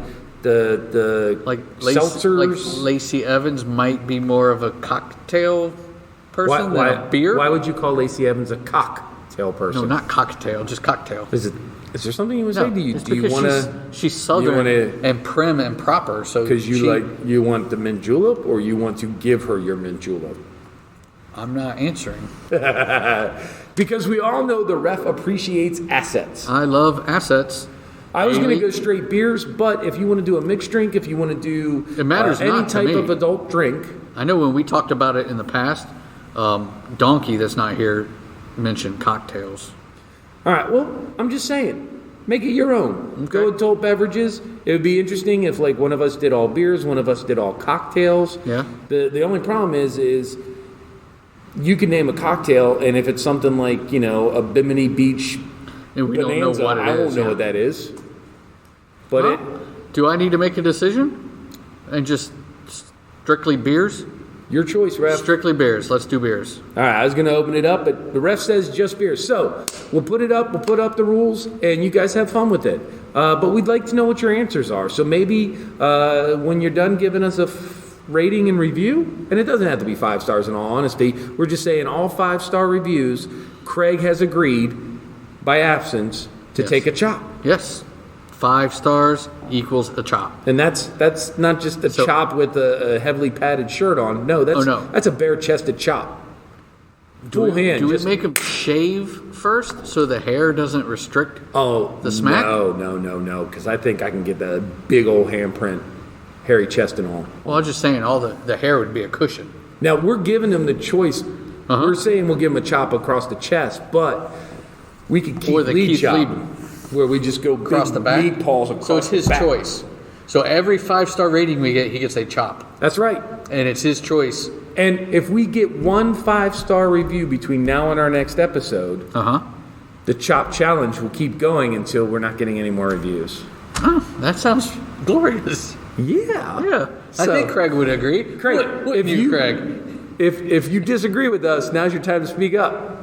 the like seltzers, Lacey Evans might be more of a cocktail person than a beer. Why would you call Lacey Evans a cocktail person? No, not cocktail, just cocktail. Is there something you would say? Do you it's do you because want to? She's southern and prim and proper. So Because you want the mint julep, or you want to give her your mint julep? I'm not answering. Because we all know the ref appreciates assets. I love assets. I was going to go straight beers, but if you want to do a mixed drink, if you want to do It matters any not to type me. of adult drink, I know when we talked about it in the past, Donkey, that's not here, mentioned cocktails. all right. Well, I'm just saying, make it your own. Go adult beverages. It would be interesting if like one of us did all beers, one of us did all cocktails. Yeah. The only problem is you can name a cocktail, and if it's something like a Bimini Beach And we Bonanza, don't know what it is. I won't know what that is. But Do I need to make a decision? And just strictly beers? your choice, ref. Strictly beers. Let's do beers. All right, I was going to open it up, but the ref says just beer. So we'll put it up. We'll put up the rules, and you guys have fun with it. But we'd like to know what your answers are. So maybe when you're done giving us a rating and review, and it doesn't have to be 5 stars in all honesty. We're just saying all 5-star reviews, Craig has agreed by absence to take a chop. Yes. 5 stars equals a chop. And that's not just a chop with a heavily padded shirt on. No, that's a bare-chested chop. Full hand. Do we make him shave first so the hair doesn't restrict the smack? No, because I think I can get the big old handprint, hairy chest and all. Well, I'm just saying all the hair would be a cushion. Now, we're giving them the choice. We're saying we'll give them a chop across the chest, but we could keep lead chop, where we just go across the back. lead paws across so it's his the back. choice. So every 5-star rating we get, he gets a chop. That's right. And it's his choice. And if we get one 5-star review between now and our next episode, the chop challenge will keep going until we're not getting any more reviews. Oh, that sounds glorious. Yeah. Yeah. I think Craig would agree. Craig, Craig. If you disagree with us, now's your time to speak up.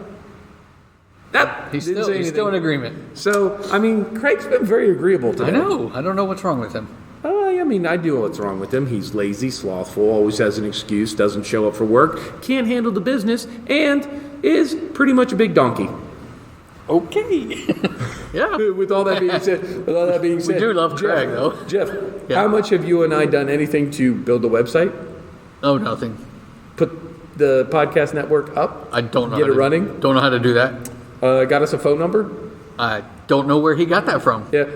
He's still in agreement. So, I mean, Craig's been very agreeable today. I know. I don't know what's wrong with him. I mean, I do know what's wrong with him. He's lazy, slothful, always has an excuse, doesn't show up for work, can't handle the business, and is pretty much a big donkey. Okay. Yeah. With all that being said, We do love Craig, though. Jeff, how much have you and I done anything to build a website? Oh, nothing. Put the podcast network up? I don't know. Get it running? Don't know how to do that. Got us a phone number? I don't know where he got that from. Yeah.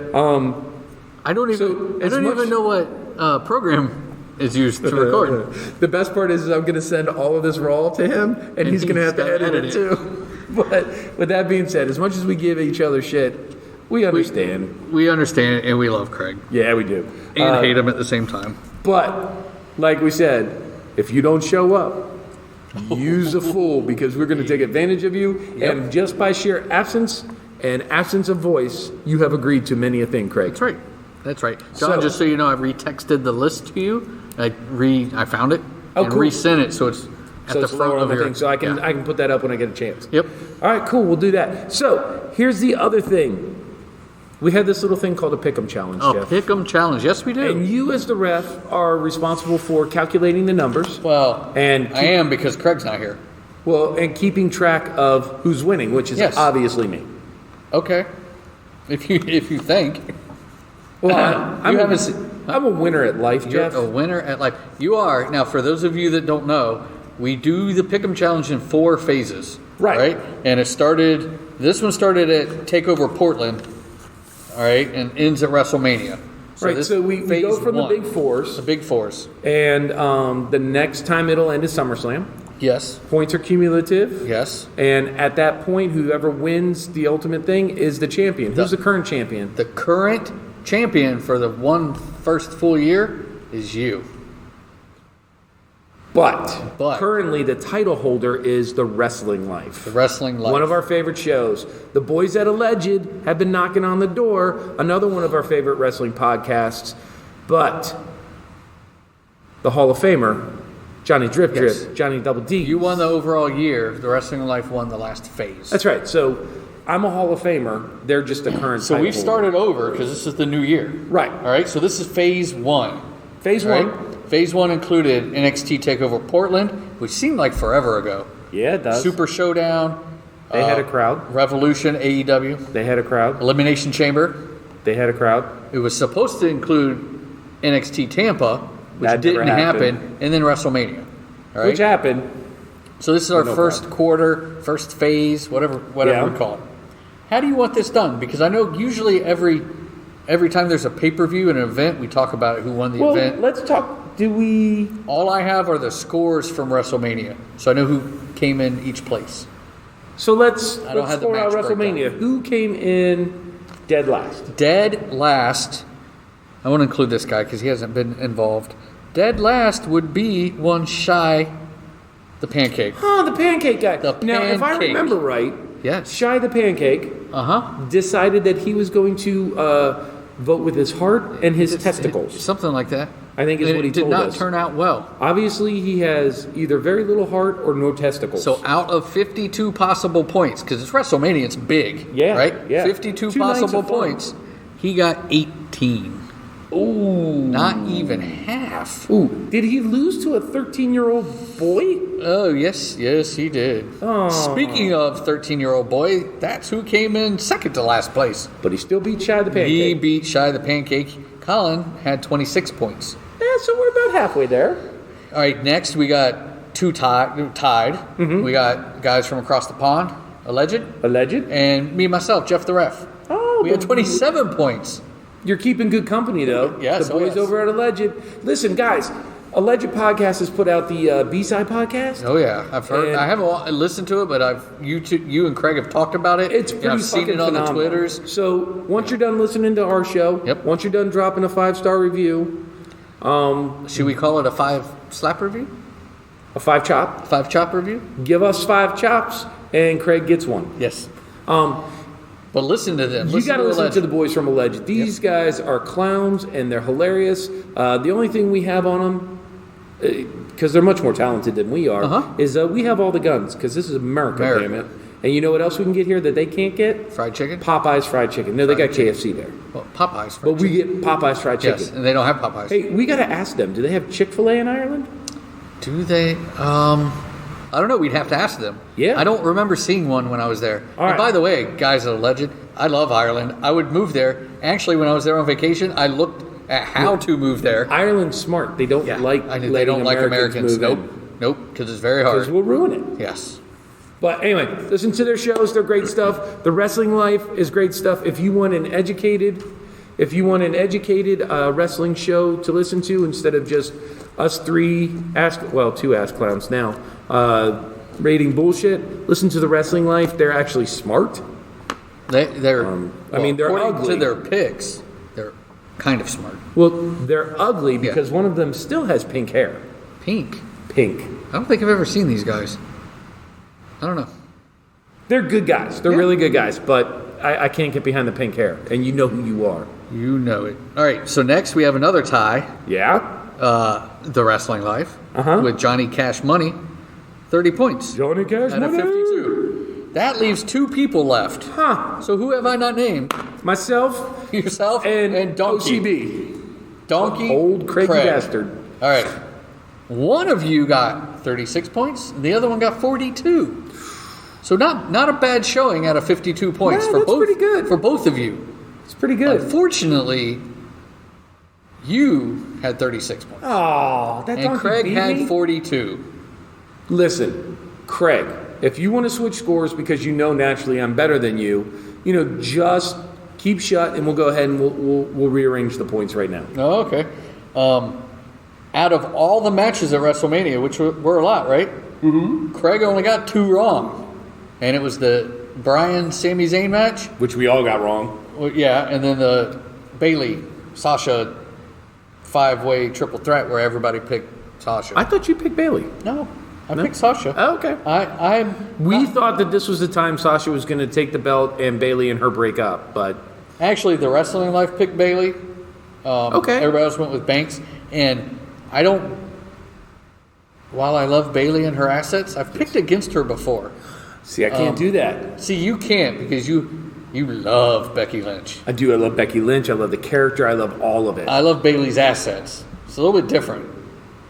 I don't even know what program is used to record. The best part is I'm going to send all of this raw to him, and he's going to have to edit it too. But with that being said, as much as we give each other shit, we understand. We understand, and we love Craig. Yeah, we do. And hate him at the same time. But, like we said, if you don't show up, use a fool, because we're going to take advantage of you. Yep. And just by sheer absence and absence of voice, you have agreed to many a thing, Craig. That's right. John, just so you know, I retexted the list to you. I found it and cool. resent it, so it's at the front of your thing. So I can put that up when I get a chance. Yep. All right, cool. We'll do that. So here's the other thing. We had this little thing called a pick'em challenge, Jeff. Pick'em challenge. Yes, we do. And you, as the ref, are responsible for calculating the numbers. Well, I am, because Craig's not here. Well, and keeping track of who's winning, which is obviously me. Okay. If you think. Well, I'm a winner at life, Jeff. You're a winner at life. You are. Now, for those of you that don't know, we do the Pick'em Challenge in 4 phases. Right? And this one started at TakeOver Portland, all right, and ends at Wrestlemania. So we go from the big fours. The big fours. And the next time it'll end is SummerSlam. Yes. Points are cumulative. Yes. And at that point, whoever wins the ultimate thing is the champion. Who's the current champion? The current champion for the first full year is you. But currently the title holder is The Wrestling Life. The Wrestling Life. One of our favorite shows. The Boyz at Alleged have been knocking on the door. Another one of our favorite wrestling podcasts. But the Hall of Famer, Johnny Drip Yes. Drip, Johnny Double D. You won the overall year. The Wrestling Life won the last phase. That's right. So I'm a Hall of Famer. They're just a current. So title we've holder. started over because this is the new year. Right. All right. So this is phase 1. Phase All 1. right? Phase 1 included NXT TakeOver Portland, which seemed like forever ago. Yeah, it does. Super Showdown. They had a crowd. Revolution, AEW. They had a crowd. Elimination Chamber. They had a crowd. It was supposed to include NXT Tampa, which That never didn't happened. happen, and then WrestleMania. All right. Which happened. So this is our No first problem. quarter, first phase, whatever Yeah. we call it. How do you want this done? Because I know usually every time there's a pay-per-view and an event, we talk about who won the Well, event. let's talk. Do we? All I have are the scores from WrestleMania, so I know who came in each place. So let's don't have the score out match WrestleMania. Who came in dead last? Dead last, I want to include this guy because he hasn't been involved. Dead last would be one Shy, the Pancake. Oh, the Pancake guy. The Now, if I Pancake. remember right, Yes. Shy the Pancake Uh-huh. decided that he was going to vote with his heart and his testicles. Something like that. I think is And what he it did told not us. turn out well. Obviously, he has either very little heart or no testicles. So out of 52 possible points, because it's WrestleMania, it's big, Yeah, right? yeah. 52 2 nights possible of fun. points. He got 18. ooh, Not even half. ooh, did he lose to a 13-year-old boy? Oh, yes, he did. Oh. Speaking of 13-year-old boy, that's who came in second to last place. But he still beat Shy the He Pancake. beat Shy the Pancake. Colin had 26 points. Yeah, so we're about halfway there. All right, next we got two tied. Mm-hmm. We got guys from across the pond, Alleged, Alleged? and me, myself, Jeff the Ref. Oh, We had but 27 points. You're keeping good company, though. Yes, The oh, boys yes. over at Alleged. Listen, guys, Alleged Podcast has put out the B-Side podcast. Oh yeah, I've heard. And- I haven't listened to it, but you and Craig have talked about it. It's and pretty I've seen fucking it on phenomenal. the Twitters. So once you're done listening to our show, Yep. once you're done dropping a 5-star review, Should we call it a 5 slap review? a 5 chop, 5 chop review? give us 5 chops, and Craig gets one. Yes. Um, But listen to them. You got to listen to Alleged. the boys from Alleged. These guys are clowns and they're hilarious. The only thing we have on them, because they're much more talented than we are, Uh-huh. is we have all the guns. Because this is America, America. damn it. And you know what else we can get here that they can't get? fried chicken. Popeyes fried chicken. No, they got KFC there, Well, Popeyes. but we get Popeyes fried chicken. yes, and they don't have Popeyes. Hey, we got to ask them. Do they have Chick-fil-A in Ireland? Do they? I don't know. We'd have to ask them. Yeah. I don't remember seeing one when I was there. All And right. by the way, guys at Alleged, I love Ireland. I would move there. Actually, when I was there on vacation, I looked at how to move there. Ireland's smart. They don't like I knew letting they don't like Americans. move Nope, because it's very Because hard. we'll ruin it. Yes. But anyway, listen to their shows. They're great stuff. The Wrestling Life is great stuff. If you want an educated wrestling show to listen to instead of just us two ass clowns now, rating bullshit, listen to the Wrestling Life. They're actually smart. They're. They're according ugly. to their picks. They're kind of smart. Well, they're ugly because one of them still has pink hair. Pink. Pink. I don't think I've ever seen these guys. I don't know. They're good guys. They're really good guys, but I can't get behind the pink hair, and you know who you are. You know it. All right. So next we have another tie. Yeah? The Wrestling Life Uh-huh. with Johnny Cash Money, 30 points. Johnny Cash Out of 52. That leaves 2 people left. Huh. So who have I not named? Myself Yourself and Donkey. OCB. Donkey. Old Craigie Craig. bastard. All right. One of you got 36 points, and the other one got 42. So not a bad showing out of 52 points Yeah, for that's both. pretty good. For both of you. It's pretty good. Unfortunately, you had 36 points, Oh, that and donkey Craig beat had me? 42. Listen, Craig, if you want to switch scores because you know naturally I'm better than you, just keep shut and we'll go ahead and we'll rearrange the points right now. Oh, okay. Out of all the matches at WrestleMania, which were a lot, right? Mm-hmm. Craig only got 2 wrong, and it was the Bryan Sami Zayn match. Which we all got wrong. Well, yeah, and then the Bailey Sasha 5-way triple threat where everybody picked Sasha. I thought you picked Bailey. No, I picked Sasha. Oh, okay. We thought that this was the time Sasha was going to take the belt and Bailey and her break up, but Actually, the Wrestling Life picked Bailey. Okay. Everybody else went with Banks, and I don't while I love Bailey and her assets, I've picked against her before. See, I can't do that. See, you can't because you love Becky Lynch. I do. I love Becky Lynch. I love the character. I love all of it. I love Bailey's assets. It's a little bit different.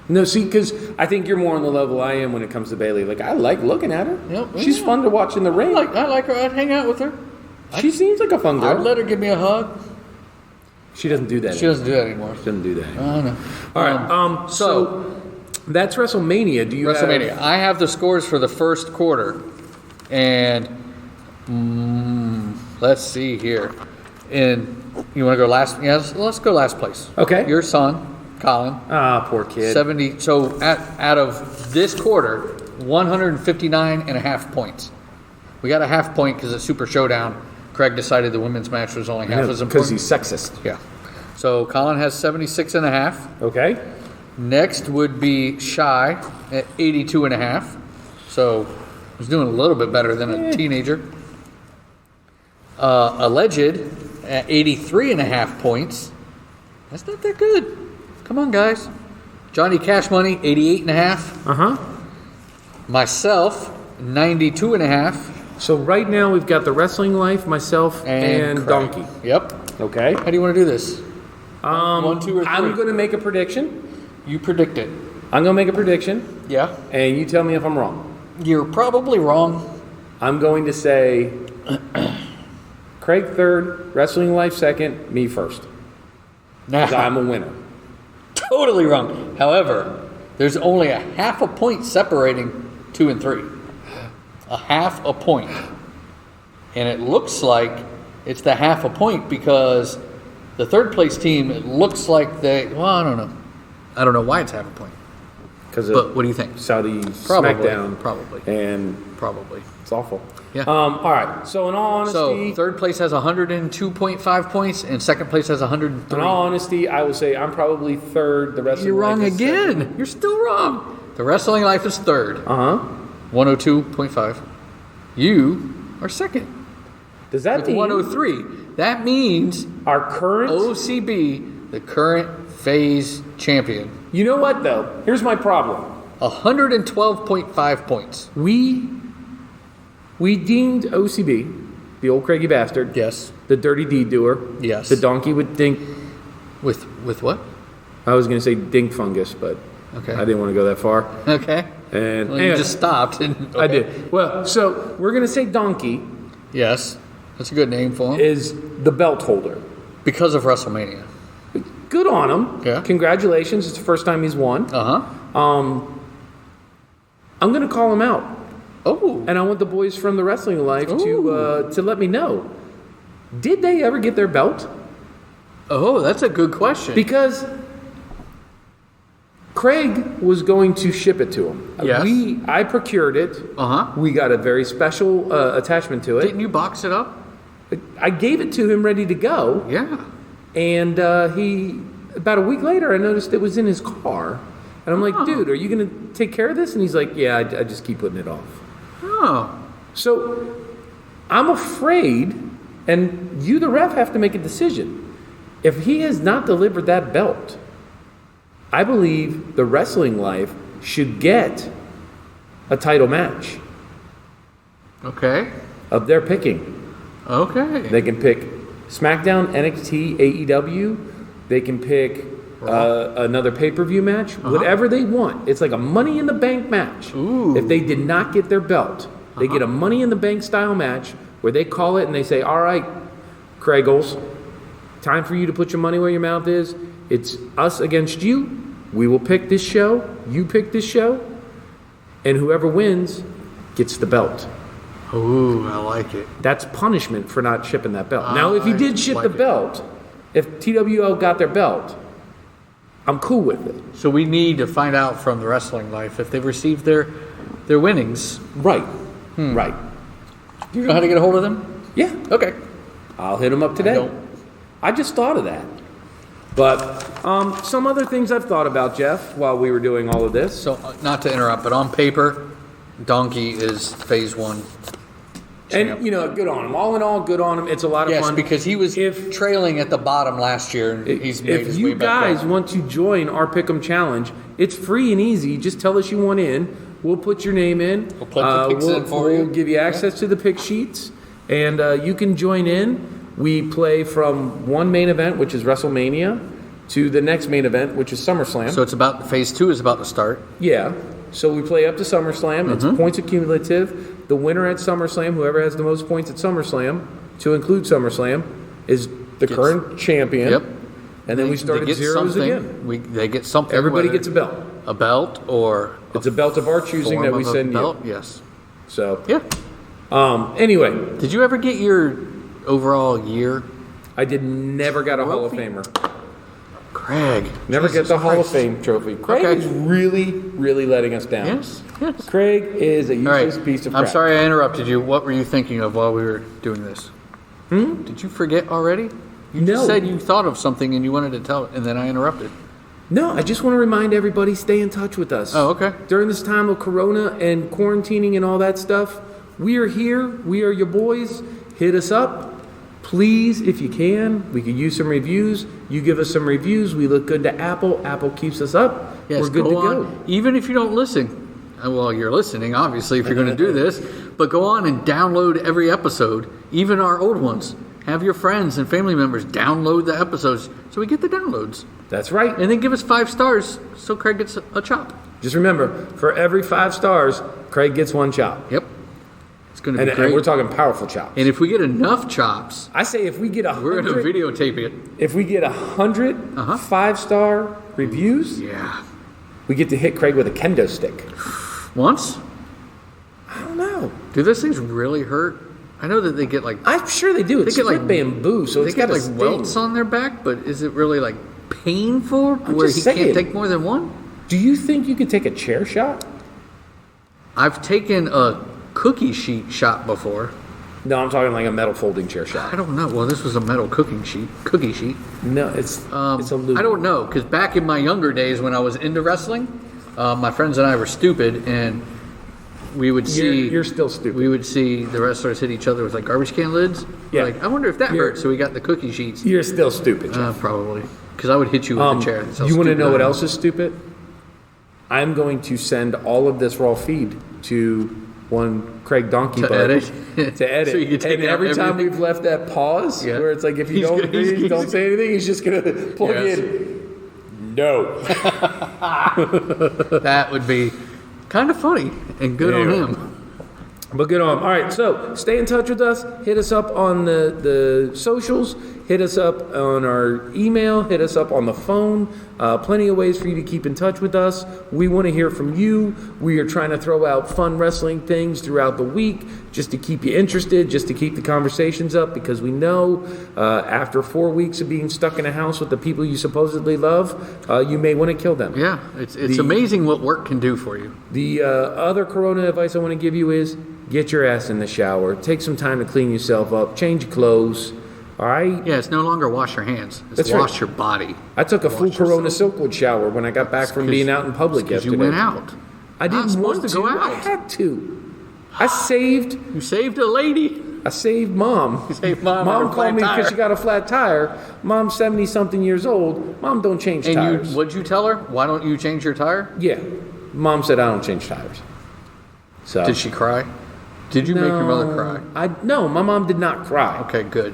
No, see, because I think you're more on the level I am when it comes to Bailey. Like, I like looking at her. Yep, She's fun to watch in the ring. I like her. I'd hang out with her. She seems like a fun girl. I'd let her give me a hug. She doesn't do that. She doesn't do that anymore. She doesn't do that anymore. I know. All right. So that's WrestleMania. Do you WrestleMania. have... I have the scores for the first quarter, and let's see here. And you want to go last? Yes, let's go last place. Okay. Your son, Colin. Ah, poor kid. 70. So out of this quarter, 159.5 points. We got a half point because it's Super Showdown. Craig decided the women's match was only half as important. Because he's sexist. Yeah. So Colin has 76.5. Okay. Next would be Shy at 82.5. So he's doing a little bit better than a teenager. Alleged at 83.5 points. That's not that good. Come on, guys. Johnny Cash Money, 88.5. Uh-huh. Myself, 92.5. So right now we've got the Wrestling Life, myself, and Craig. Donkey. Yep. Okay. How do you want to do this? 1, 2, or 3? I'm going to make a prediction. You predict it. I'm going to make a prediction, Yeah. and you tell me if I'm wrong. You're probably wrong. I'm going to say Craig third, Wrestling Life second, me first. 'Cause I'm a winner. Totally wrong. However, there's only a half a point separating 2 and 3. A half a point. And it looks like it's the half a point because the third place team, it looks like I don't know. I don't know why it's half a point. But what do you think? Saudi Probably. SmackDown. Probably. And Probably. it's awful. Yeah. All right. So in all honesty, So third place has 102.5 points and second place has 103. in all honesty, I will say I'm probably third. The Wrestling You're wrong Life is again. second. You're still wrong. The Wrestling Life is third. 102.5. You are second. Does that With mean 103. That means our current? OCB, the current phase champion, You know what though? Here's my problem. 112.5 points. We deemed OCB, the old Craigie bastard, Yes. the dirty deed doer. Yes. The donkey would think. With what? I was going to say dink fungus, but Okay. I didn't want to go that far. Okay. And Well, anyway, you just stopped. And, I did. Well, so we're going to say donkey Yes. That's a good name for him. is the belt holder. Because of WrestleMania. Good on him. Yeah. Congratulations. It's the first time he's won. Uh-huh. I'm going to call him out. Oh. And I want the boys from the Wrestling Life to let me know. Did they ever get their belt? Oh, that's a good question. Because Craig was going to ship it to him. Yes. I procured it. Uh-huh. We got a very special attachment to it. Didn't you box it up? I gave it to him ready to go. Yeah. And he, about a week later, I noticed it was in his car. And I'm like, dude, are you going to take care of this? And he's like, yeah, I just keep putting it off. Oh. So I'm afraid, and you, the ref, have to make a decision. If he has not delivered that belt, I believe the Wrestling Life should get a title match Okay. of their picking. Okay. They can pick SmackDown, NXT, AEW. They can pick another pay-per-view match, whatever they want. It's like a Money in the Bank match. Ooh. If they did not get their belt, they get a Money in the Bank style match where they call it and they say, all right, Craigles, time for you to put your money where your mouth is. It's us against you. We will pick this show. You pick this show. And whoever wins gets the belt. Ooh, I like it. That's punishment for not shipping that belt. Now, if you did ship like the it. belt, if TWO got their belt, I'm cool with it. So we need to find out from the Wrestling Life if they've received their winnings. Right. Right. Do you know how to get a hold of them? Yeah. Okay. I'll hit them up today. don't. I just thought of that. But some other things I've thought about, Jeff, while we were doing all of this. So not to interrupt, but on paper, Donkey is phase one. And, good on him. All in all, good on him. It's a lot of Yes, fun. because he was trailing at the bottom last year, and he's made If his you way back guys up. want to join our Pick'em Challenge, it's free and easy. Just tell us you want in. We'll put your name in. We'll put the picks in for you. We'll give you access to the pick sheets, and you can join in. We play from one main event, which is WrestleMania, to the next main event, which is SummerSlam. So it's about phase 2 is about to start. Yeah. So we play up to SummerSlam. It's points accumulative. The winner at SummerSlam, whoever has the most points at SummerSlam, to include SummerSlam, is the current champion. Yep. And then we start at zeros again. They get something. Everybody whether gets a belt. a belt or It's a belt of our choosing that we send belt. you. Yes. So, Yeah. anyway, Did you ever get your overall year? I never got a Hall of Famer. Craig. Never Jesus get the Hall of Christ. Fame trophy. Craig Okay. is really, really letting us down. Yes. Yes. Craig is a All right. useless piece of crap. I'm sorry I interrupted you. What were you thinking of while we were doing this? Did you forget already? You No. just said you thought of something and you wanted to tell it, and then I interrupted. No, I just want to remind everybody, stay in touch with us. Oh, okay. During this time of Corona and quarantining and all that stuff, we are here. We are your boys. Hit us up. Please, if you can, we could use some reviews. You give us some reviews. We look good to Apple. Apple keeps us up. Yes, We're good to on. go. Even if you don't listen, well, you're listening, obviously, if you're going to do this, but go on and download every episode, even our old ones. Have your friends and family members download the episodes so we get the downloads. That's right. And then give us 5 stars so Craig gets a chop. Just remember, for every 5 stars, Craig gets 1 chop. Yep. It's going to be And great. we're talking powerful chops. And if we get enough chops, I say if we get we're going to 100, videotape it. if we get 100 5-star reviews, Yeah. we get to hit Craig with a kendo stick. Once? I don't know. Do those things really hurt? I know that they get like I'm sure they do. It's get, like, bamboo, so they it's get got like a sting. welts on their back, but is it really like painful where just he saying. can't take more than one? Do you think you could take a chair shot? I've taken a cookie sheet shot before. No, I'm talking like a metal folding chair I shot. don't know. Well, this was a metal cookie sheet. No, it's aluminum. I don't know, because back in my younger days when I was into wrestling, my friends and I were stupid, and we would see. You're still stupid. We would see the wrestlers hit each other with like garbage can lids. Yeah. Like, I wonder if that You're- hurt. So we got the cookie sheets. You're still stupid, Jeff. Probably, because I would hit you with a chair. That's how You want to stupid know I what am. else is stupid? I'm going to send all of this raw feed to one Craig Donkey To Bug edit? to edit. So you can take and out every time everything? we've left that pause, Yeah. where it's like if you He's don't gonna- he's- breathe, don't say anything, he's just gonna plug Yes. in. No. That would be kind of funny and good on Yeah. him. But good on. All right, so stay in touch with us. Hit us up on the socials. Hit us up on our email. Hit us up on the phone. Plenty of ways for you to keep in touch with us. We want to hear from you. We are trying to throw out fun wrestling things throughout the week just to keep you interested, just to keep the conversations up, because we know after 4 weeks of being stuck in a house with the people you supposedly love, you may want to kill them. Yeah, it's amazing what work can do for you. The other Corona advice I want to give you is get your ass in the shower. Take some time to clean yourself up. Change your clothes. All right? Yeah, it's no longer wash your hands. It's That's right. wash your body. I took a full Corona Silkwood shower when I got back from being out in public Because yesterday. you went out. I Not didn't supposed want to go I out. had to. I saved You saved a lady. Mom. You saved Mom. on her Mom flat called me tire. because she got a flat tire. Mom's 70-something years old. Mom don't change And tires. what'd you tell her? Why don't you change your tire? Yeah. Mom said I don't change tires. So Did she cry? Did you make your mother cry? No, my mom did not cry. Okay, good.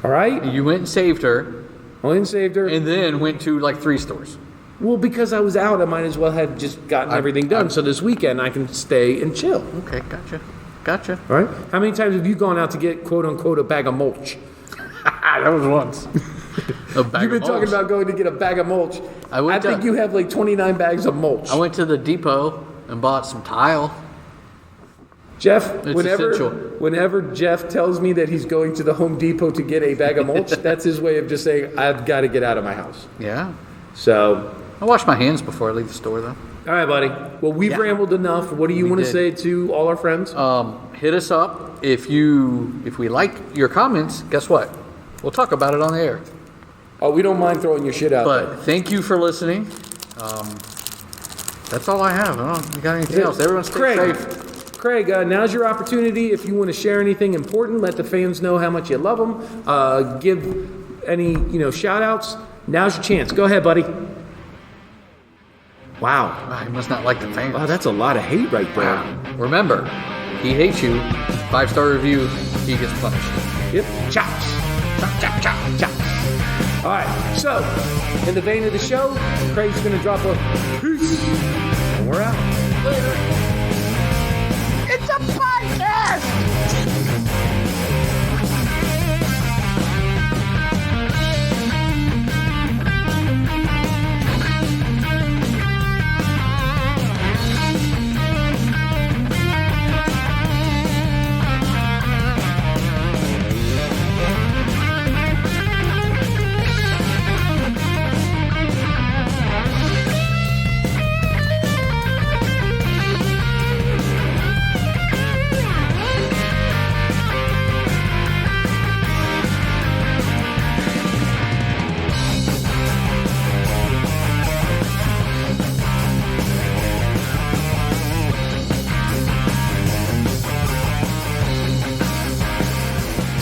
All right? You went and saved her, I went and saved her. and then went to like 3 stores. Well, because I was out, I might as well have just gotten everything done. So this weekend I can stay and chill. Okay, gotcha. All right? How many times have you gone out to get, quote unquote, a bag of mulch? That was once. A bag You've been of talking mulch. about going to get a bag of mulch. I went think to- you have like 29 bags of mulch. I went to the depot and bought some tile. Jeff, It's whenever essential. whenever Jeff tells me that he's going to the Home Depot to get a bag of mulch, that's his way of just saying, I've got to get out of my house. Yeah. So, I wash my hands before I leave the store, though. all right, buddy. Well, we've rambled enough. What do you want to did. say to all our friends? Hit us up if we like your comments. Guess what? We'll talk about it on the air. Oh, we don't mind throwing your shit out there. But thank you for listening. That's all I have. I don't. You got anything else? Everyone stay Craig. safe. Craig, now's your opportunity. If you want to share anything important, let the fans know how much you love them. Give any, shout outs. Now's your chance. Go ahead, buddy. Wow. He must not like the fans. Wow, that's a lot of hate right there. Wow. Remember, he hates you. 5-star review, he gets punished. Yep. Chops. Chop, chop, chop, chops. All right. So, in the vein of the show, Craig's going to drop a peace. And we're out. Later. It's a podcast!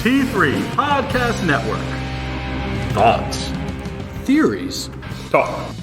T3 Podcast Network. Thoughts. Theories. Talk.